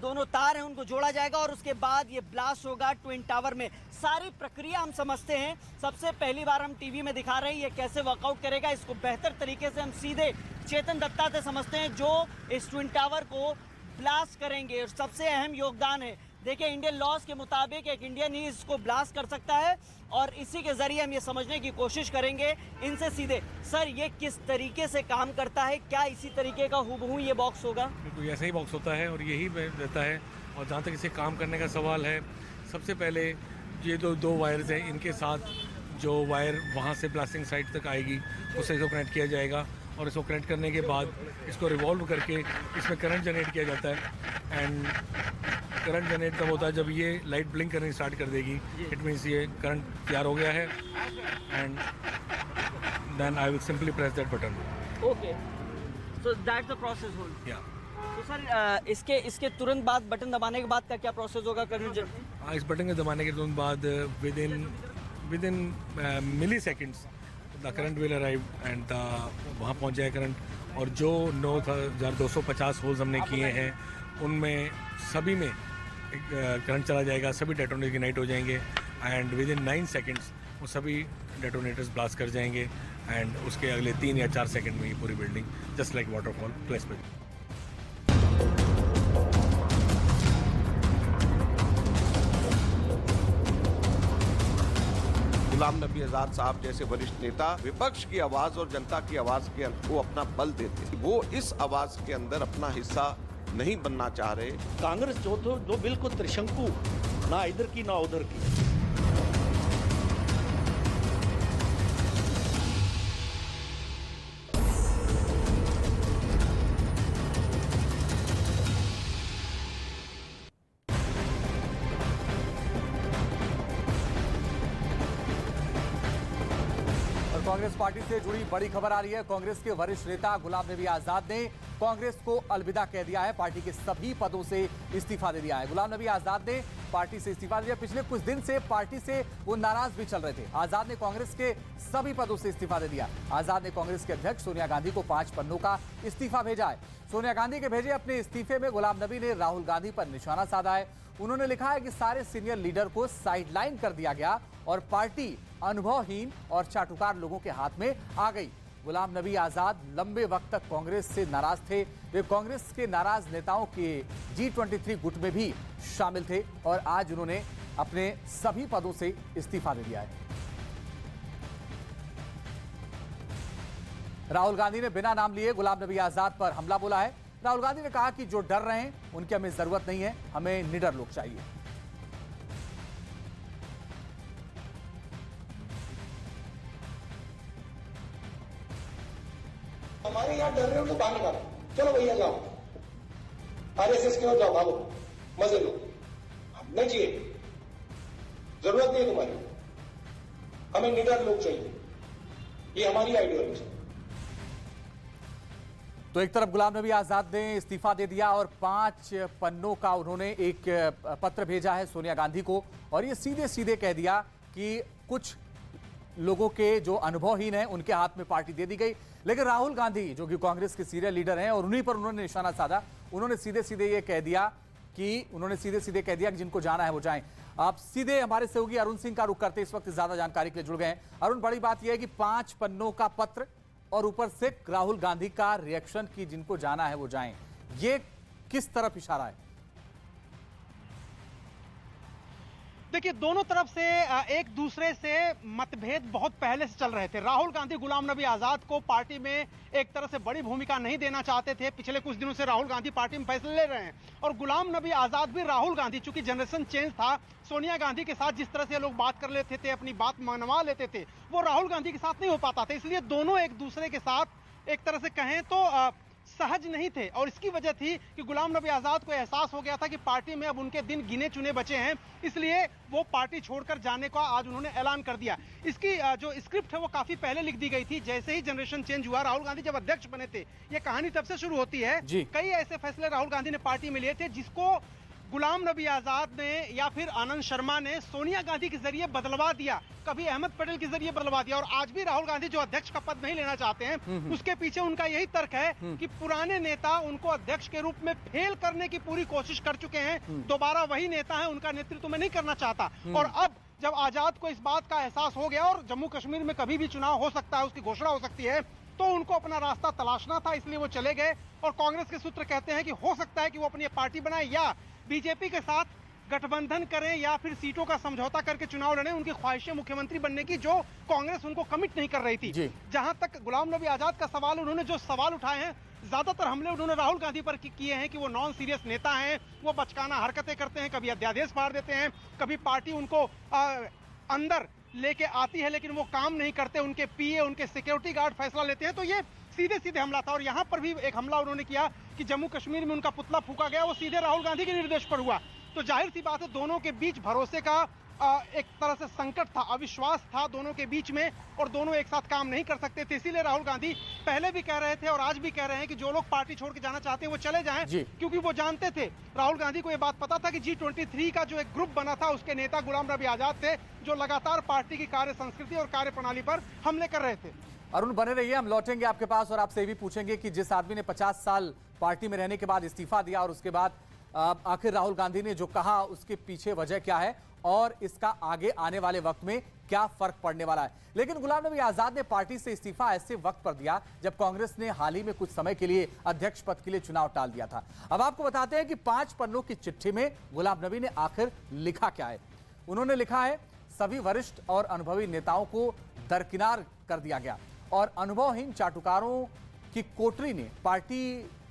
दोनों तार हैं उनको जोड़ा जाएगा और उसके बाद ये ब्लास्ट होगा ट्विन टावर में। सारी प्रक्रिया हम समझते हैं, सबसे पहली बार हम टीवी में दिखा रहे हैं ये कैसे वर्कआउट करेगा। इसको बेहतर तरीके से हम सीधे चेतन दत्ता से समझते हैं जो इस ट्विन टावर को ब्लास्ट करेंगे। और सबसे अहम योगदान है, देखिए इंडियन लॉज के मुताबिक एक इंडियन ही इसको ब्लास्ट कर सकता है और इसी के जरिए हम ये समझने की कोशिश करेंगे इनसे सीधे। सर ये किस तरीके से काम करता है, क्या इसी तरीके का हूबहू ये बॉक्स होगा? बिल्कुल ऐसा ही बॉक्स होता है और यही रहता है। और जहाँ तक इसे काम करने का सवाल है, सबसे पहले ये दो वायर्स हैं, इनके साथ जो वायर वहाँ से ब्लास्टिंग साइट तक आएगी उससे इसको कनेक्ट किया जाएगा और इसको कनेक्ट करने के बाद इसको रिवॉल्व करके इसमें करंट जनरेट किया जाता है। एंड करंट जनरेट तब होता है जब ये लाइट ब्लिंक करनी स्टार्ट कर देगी। इट मीन्स ये करंट तैयार हो गया है and then I will simply press that button. Okay, so that's the process hold. या तो सर इसके तुरंत बाद बटन दबाने के बाद का क्या प्रोसेस होगा? करंट इस बटन के दबाने के तुरंत बाद within milliseconds the current will arrive and वहाँ पहुँच जाए करंट। और जो 9250 होल्स हमने किए हैं उनमें सभी में करंट चला जाएगा, सभी डेटोनेटर इग्नाइट हो जाएंगे एंड विद इन 9 सेकेंड्स वो सभी डेटोनेटर्स ब्लास्ट कर जाएंगे एंड उसके अगले 3 या 4 सेकंड में ये पूरी building just like waterfall place पे। गुलाम नबी आजाद साहब जैसे वरिष्ठ नेता विपक्ष की आवाज और जनता की आवाज के को अपना बल देते, वो इस आवाज के अंदर अपना हिस्सा नहीं बनना चाह रहे। कांग्रेस जो बिल्कुल त्रिशंकु, ना इधर की ना उधर की। कांग्रेस पार्टी से जुड़ी बड़ी खबर आ रही है। कांग्रेस के वरिष्ठ नेता गुलाम नबी आजाद ने कांग्रेस को अलविदा कह दिया है। पार्टी के सभी पदों से इस्तीफा दे दिया है। गुलाम नबी आजाद ने पार्टी से इस्तीफा दिया। पिछले कुछ दिन से पार्टी से वो नाराज भी चल रहे थे। आजाद ने कांग्रेस के सभी पदों से इस्तीफा दे दिया। आजाद ने कांग्रेस के अध्यक्ष सोनिया गांधी को 5 पन्नों का इस्तीफा भेजा है। सोनिया गांधी के भेजे अपने इस्तीफे में गुलाम नबी ने राहुल गांधी पर निशाना साधा है। उन्होंने लिखा है कि सारे सीनियर लीडर को साइडलाइन कर दिया गया और पार्टी अनुभवहीन और चाटुकार लोगों के हाथ में आ गई। गुलाम नबी आजाद लंबे वक्त तक कांग्रेस से नाराज थे। वे कांग्रेस के नाराज नेताओं के G23 गुट में भी शामिल थे और आज उन्होंने अपने सभी पदों से इस्तीफा दे दिया है। राहुल गांधी ने बिना नाम लिए गुलाम नबी आजाद पर हमला बोला है। राहुल गांधी ने कहा कि जो डर रहे हैं उनकी हमें जरूरत नहीं है, हमें निडर लोग चाहिए। हमारे यहाँ डर रहे हो तो बाहर निकालो, चलो भैया जाओ RSS की ओर जाओ, भागो, मजे लो, नहीं चाहिए, जरूरत नहीं है तुम्हारी, हमें निडर लोग चाहिए, ये हमारी आइडियोलॉजी है। तो एक तरफ गुलाम नबी आजाद ने इस्तीफा दे दिया और 5 पन्नों का उन्होंने एक पत्र भेजा है सोनिया गांधी को और ये सीधे सीधे कह दिया कि कुछ लोगों के जो अनुभवहीन हैं उनके हाथ में पार्टी दे दी गई। लेकिन राहुल गांधी जो कि कांग्रेस के सीनियर लीडर हैं और उन्हीं पर उन्होंने निशाना साधा। उन्होंने सीधे सीधे ये कह दिया कि जिनको जाना है वो जाएं। आप सीधे हमारे सहयोगी अरुण सिंह का रुख करते इस वक्त ज्यादा जानकारी के लिए जुड़ गए हैं। अरुण, बड़ी बात यह है कि 5 पन्नों का पत्र और ऊपर से राहुल गांधी का रिएक्शन कि जिनको जाना है वो जाएं, ये किस तरफ इशारा है? देखिए, दोनों तरफ से एक दूसरे से मतभेद बहुत पहले से चल रहे थे। राहुल गांधी गुलाम नबी आजाद को पार्टी में एक तरह से बड़ी भूमिका नहीं देना चाहते थे। पिछले कुछ दिनों से राहुल गांधी पार्टी में फैसले ले रहे हैं और गुलाम नबी आजाद भी राहुल गांधी, चूंकि जनरेशन चेंज था, सोनिया गांधी के साथ जिस तरह से लोग बात कर लेते थे, अपनी बात मनवा लेते थे, वो राहुल गांधी के साथ नहीं हो पाता था। इसलिए दोनों एक दूसरे के साथ एक तरह से कहें तो सहज नहीं थे और इसकी वजह थी कि गुलाम नबी आजाद को एहसास हो गया था कि पार्टी में अब उनके दिन गिने चुने बचे हैं, इसलिए वो पार्टी छोड़कर जाने का आज उन्होंने ऐलान कर दिया। इसकी जो स्क्रिप्ट है वो काफी पहले लिख दी गई थी। जैसे ही जनरेशन चेंज हुआ, राहुल गांधी जब अध्यक्ष बने थे, ये कहानी तब से शुरू होती है। कई ऐसे फैसले राहुल गांधी ने पार्टी में लिए थे जिसको गुलाम नबी आजाद ने या फिर आनंद शर्मा ने सोनिया गांधी के जरिए बदलवा दिया, कभी अहमद पटेल के जरिए बदलवा दिया और आज भी राहुल गांधी जो अध्यक्ष का पद नहीं लेना चाहते हैं, उसके पीछे उनका यही तर्क है कि पुराने नेता उनको अध्यक्ष के रूप में फेल करने की पूरी कोशिश कर चुके हैं, दोबारा वही नेता है, उनका नेतृत्व में नहीं करना चाहता। और अब जब आजाद को इस बात का एहसास हो गया और जम्मू कश्मीर में कभी भी चुनाव हो सकता है, उसकी घोषणा हो सकती है, तो उनको अपना रास्ता तलाशना था, इसलिए वो चले गए। और कांग्रेस के सूत्र कहते हैं कि हो सकता है कि वो अपनी पार्टी बनाए या बीजेपी के साथ गठबंधन करें या फिर सीटों का समझौता करके चुनाव लड़ें। उनकी ख्वाहिशें मुख्यमंत्री बनने की जो कांग्रेस उनको कमिट नहीं कर रही थी। जहां तक गुलाम नबी आजाद का सवाल, उन्होंने जो सवाल उठाए हैं, ज्यादातर हमले उन्होंने राहुल गांधी पर किए हैं कि वो नॉन सीरियस नेता हैं, वो बचकाना हरकतें करते हैं, कभी अध्यादेश फाड़ देते हैं, कभी पार्टी उनको अंदर लेके आती है लेकिन वो काम नहीं करते, उनके पीए, उनके सिक्योरिटी गार्ड फैसला लेते हैं। तो ये सीधे सीधे हमला था और यहाँ पर भी एक हमला उन्होंने किया कि जम्मू कश्मीर में उनका पुतला फूका गया, वो सीधे राहुल गांधी के निर्देश पर हुआ। तो जाहिर सी बात है दोनों के बीच भरोसे का एक तरह से संकट था, अविश्वास था दोनों के बीच में और दोनों एक साथ काम नहीं कर सकते थे। इसीलिए राहुल गांधी पहले भी कह रहे थे और आज भी कह रहे हैं कि जो लोग पार्टी छोड़ के जाना चाहते हैं वो चले जाएं, क्योंकि वो जानते थे, राहुल गांधी को ये बात पता था कि G23 का जो एक ग्रुप बना था उसके नेता गुलाम नबी आजाद थे, जो लगातार पार्टी की कार्य संस्कृति और कार्य प्रणाली पर हमले कर रहे थे। अरुण, बने रहिए, हम लौटेंगे आपके पास और आपसे ये भी पूछेंगे कि जिस आदमी ने 50 साल पार्टी में रहने के बाद इस्तीफा दिया और उसके बाद आखिर राहुल गांधी ने जो कहा उसके पीछे वजह क्या है और इसका आगे आने वाले वक्त में क्या फर्क पड़ने वाला है। लेकिन गुलाम नबी आजाद ने पार्टी से इस्तीफा ऐसे वक्त पर दिया जब कांग्रेस ने हाल ही में कुछ समय के लिए अध्यक्ष पद के लिए चुनाव टाल दिया था। अब आपको बताते हैं कि 5 पन्नों की चिट्ठी में गुलाम नबी ने आखिर लिखा क्या है। उन्होंने लिखा है, सभी वरिष्ठ और अनुभवी नेताओं को दरकिनार कर दिया गया और अनुभवहीन चाटुकारों की कोटरी ने पार्टी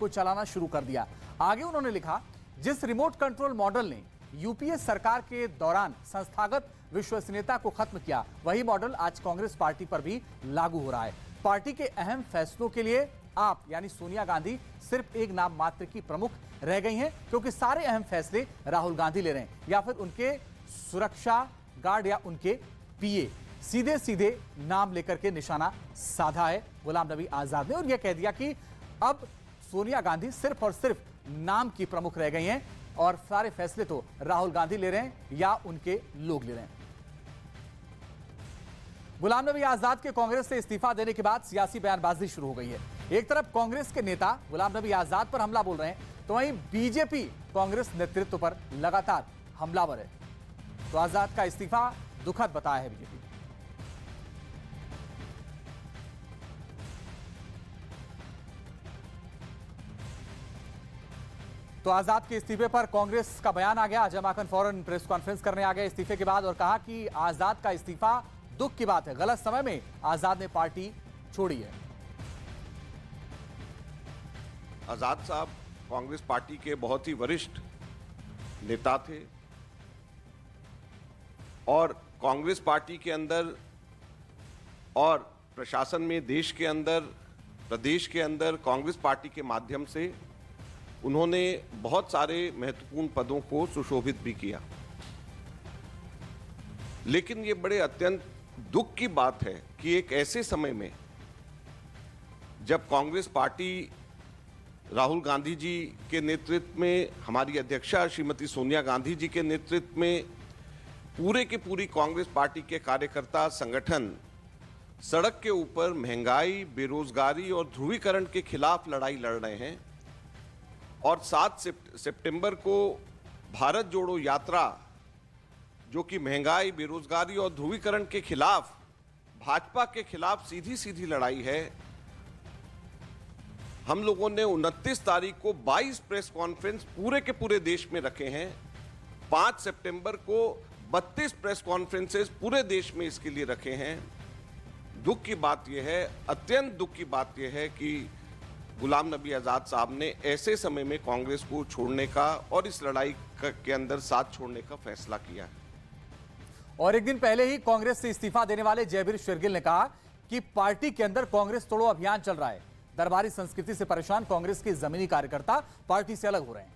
को चलाना शुरू कर दिया। आगे उन्होंने लिखा, जिस रिमोट कंट्रोल मॉडल ने यूपीए सरकार के दौरान संस्थागत विश्वसनीयता को खत्म किया, वही मॉडल आज कांग्रेस पार्टी पर भी लागू हो रहा है। पार्टी के अहम फैसलों के लिए आप यानी सोनिया गांधी सिर्फ एक नाम मात्र की प्रमुख रह गई हैं, क्योंकि सारे अहम फैसले राहुल गांधी ले रहे हैं या फिर उनके सुरक्षा गार्ड या उनके पीए। सीधे सीधे नाम लेकर के निशाना साधा है गुलाम नबी आजाद ने और यह कह दिया कि अब सोनिया गांधी सिर्फ और सिर्फ नाम की प्रमुख रह गई हैं और सारे फैसले तो राहुल गांधी ले रहे हैं या उनके लोग ले रहे हैं। गुलाम नबी आजाद के कांग्रेस से इस्तीफा देने के बाद सियासी बयानबाजी शुरू हो गई है। एक तरफ कांग्रेस के नेता गुलाम नबी आजाद पर हमला बोल रहे हैं, तो वहीं बीजेपी कांग्रेस नेतृत्व पर लगातार हमलावर है। तो आजाद का इस्तीफा दुखद बताया है बीजेपी। तो आजाद के इस्तीफे पर कांग्रेस का बयान आ गया। जमाकन फौरन प्रेस कॉन्फ्रेंस करने आ गए इस्तीफे के बाद और कहा कि आजाद का इस्तीफा दुख की बात है, गलत समय में आजाद ने पार्टी छोड़ी है। आजाद साहब कांग्रेस पार्टी के बहुत ही वरिष्ठ नेता थे और कांग्रेस पार्टी के अंदर और प्रशासन में, देश के अंदर, प्रदेश के अंदर कांग्रेस पार्टी के माध्यम से उन्होंने बहुत सारे महत्वपूर्ण पदों को सुशोभित भी किया। लेकिन ये बड़े अत्यंत दुख की बात है कि एक ऐसे समय में जब कांग्रेस पार्टी राहुल गांधी जी के नेतृत्व में, हमारी अध्यक्षा श्रीमती सोनिया गांधी जी के नेतृत्व में पूरे की पूरी कांग्रेस पार्टी के कार्यकर्ता संगठन सड़क के ऊपर महंगाई, बेरोजगारी और ध्रुवीकरण के खिलाफ लड़ाई लड़ रहे हैं और 7 सितंबर को भारत जोड़ो यात्रा, जो कि महंगाई, बेरोजगारी और ध्रुवीकरण के खिलाफ, भाजपा के खिलाफ सीधी सीधी लड़ाई है। हम लोगों ने 29 तारीख को 22 प्रेस कॉन्फ्रेंस पूरे के पूरे देश में रखे हैं। 5 सितंबर को 32 प्रेस कॉन्फ्रेंसेस पूरे देश में इसके लिए रखे हैं। दुख की बात यह है, अत्यंत दुख की बात यह है कि गुलाम नबी आजाद साहब ने ऐसे समय में कांग्रेस को छोड़ने का और इस लड़ाई के अंदर साथ छोड़ने का फैसला किया है। और एक दिन पहले ही कांग्रेस से इस्तीफा देने वाले जयवीर शेरगिल ने कहा कि पार्टी के अंदर कांग्रेस तोड़ो अभियान चल रहा है। दरबारी संस्कृति से परेशान कांग्रेस के जमीनी कार्यकर्ता पार्टी से अलग हो रहे हैं।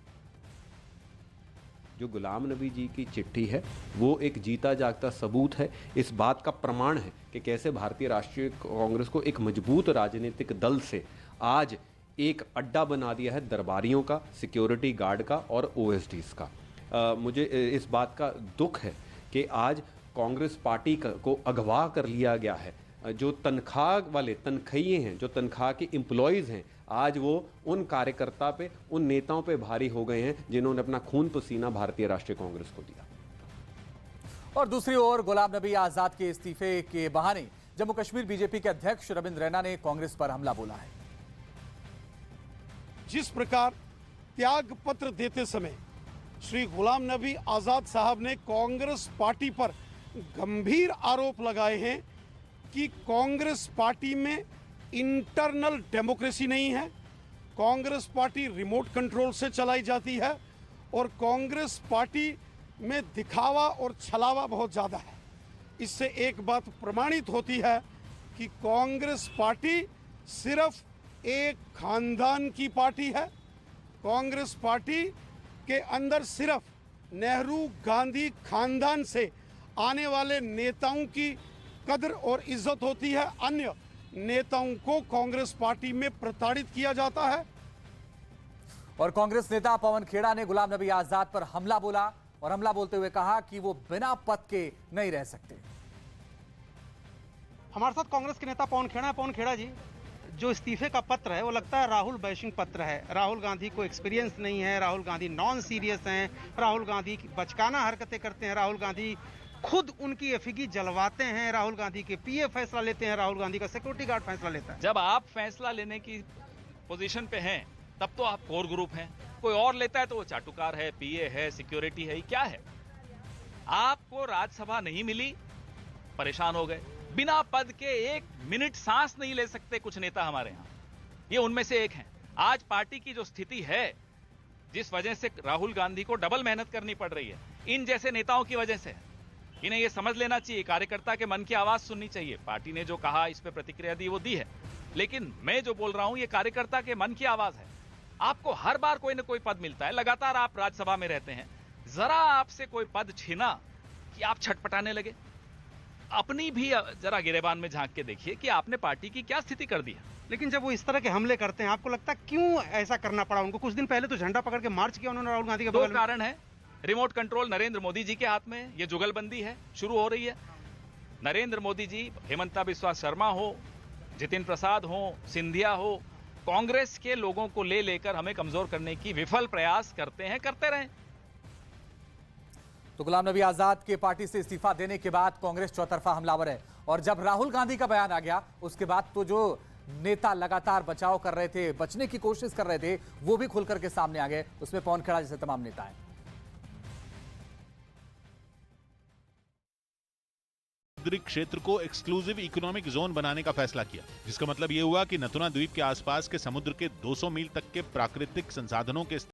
जो गुलाम नबी जी की चिट्ठी है वो एक जीता जागता सबूत है, इस बात का प्रमाण है कि कैसे भारतीय राष्ट्रीय कांग्रेस को एक मजबूत राजनीतिक दल से आज एक अड्डा बना दिया है दरबारियों का, सिक्योरिटी गार्ड का और ओएसडीज का। मुझे इस बात का दुख है कि आज कांग्रेस पार्टी को अगवा कर लिया गया है। जो तनख्वाह वाले तनख्वाही हैं, जो तनख्वाह के एम्प्लॉयज़ हैं, आज वो उन कार्यकर्ता पे, उन नेताओं पे भारी हो गए हैं जिन्होंने अपना खून पसीना भारतीय राष्ट्रीय कांग्रेस को दिया। और दूसरी ओर गुलाम नबी आजाद के इस्तीफे के बहाने जम्मू कश्मीर बीजेपी के अध्यक्ष रविंद्र रैना ने कांग्रेस पर हमला बोला है। जिस प्रकार त्याग पत्र देते समय श्री गुलाम नबी आजाद साहब ने कांग्रेस पार्टी पर गंभीर आरोप लगाए हैं कि कांग्रेस पार्टी में इंटरनल डेमोक्रेसी नहीं है, कांग्रेस पार्टी रिमोट कंट्रोल से चलाई जाती है और कांग्रेस पार्टी में दिखावा और छलावा बहुत ज़्यादा है। इससे एक बात प्रमाणित होती है कि कांग्रेस पार्टी सिर्फ एक खानदान की पार्टी है। कांग्रेस पार्टी के अंदर सिर्फ नेहरू गांधी खानदान से आने वाले नेताओं की कदर और इज्जत होती है। अन्य नेताओं को कांग्रेस पार्टी में प्रताड़ित किया जाता है। और कांग्रेस नेता पवन खेड़ा ने गुलाम नबी आजाद पर हमला बोला और हमला बोलते हुए कहा कि वो बिना पद के नहीं रह सकते। हमारे साथ कांग्रेस के नेता पवन खेड़ा है। पवन खेड़ा जी, जो इस्तीफे का पत्र है वो लगता है राहुल बैशिंग पत्र है। राहुल गांधी को एक्सपीरियंस नहीं है, राहुल गांधी नॉन सीरियस हैं, राहुल गांधी बचकाना हरकतें करते हैं, राहुल गांधी खुद उनकी एफिगी जलवाते हैं, राहुल गांधी के पीए फैसला लेते हैं, राहुल गांधी का सिक्योरिटी गार्ड फैसला लेता है। जब आप फैसला लेने की पोजीशन पे हैं तब तो आप कोर ग्रुप हैं, कोई और लेता है तो वो चाटुकार है, पीए है, सिक्योरिटी है, क्या है? आपको राज्यसभा नहीं मिली, परेशान हो गए। बिना पद के 1 मिनट सांस नहीं ले सकते कुछ नेता हमारे यहाँ, ये उनमें से एक हैं। आज पार्टी की जो स्थिति है, जिस वजह से राहुल गांधी को डबल मेहनत करनी पड़ रही है, इन जैसे नेताओं की वजह से। इन्हें ये समझ लेना चाहिए, कार्यकर्ता के मन की आवाज सुननी चाहिए। पार्टी ने जो कहा, इस पे प्रतिक्रिया दी, वो दी है, लेकिन मैं जो बोल रहा हूं ये कार्यकर्ता के मन की आवाज है। आपको हर बार कोई ना कोई पद मिलता है, लगातार आप राज्यसभा में रहते हैं, जरा आपसे कोई पद छीना कि आप छटपटाने लगे। अपनी भी जरा गिरेबान में झांक के देखिए कि आपने पार्टी की क्या स्थिति कर दी है। लेकिन जब वो इस तरह के हमले करते हैं, आपको लगता है क्यों ऐसा करना पड़ा उनको? कुछ दिन पहले तो झंडा पकड़ के मार्च किया उन्होंने राहुल गांधी के बगल में। 2 कारण है। रिमोट कंट्रोल नरेंद्र मोदी जी के हाथ में है, ये जुगलबंदी है, शुरू हो रही है। नरेंद्र मोदी जी, हेमंता बिस्वा शर्मा हो, जितिन प्रसाद हो, सिंधिया हो, कांग्रेस के लोगों को ले लेकर हमें कमजोर करने की विफल प्रयास करते हैं, करते रहें। तो गुलाम नबी आजाद के पार्टी से इस्तीफा देने के बाद कांग्रेस चौतरफा हमलावर है, और जब राहुल गांधी का बयान आ गया उसके बाद तो जो नेता लगातार बचाव कर रहे थे, बचने की कोशिश कर रहे थे, वो भी खुलकर के सामने आ गए। उसमें पवन खेड़ा जैसे तमाम नेता हैं। समुद्री क्षेत्र को एक्सक्लूसिव इकोनॉमिक जोन बनाने का फैसला किया, जिसका मतलब यह हुआ कि नथुना द्वीप के आसपास के समुद्र के 200 मील तक के प्राकृतिक संसाधनों के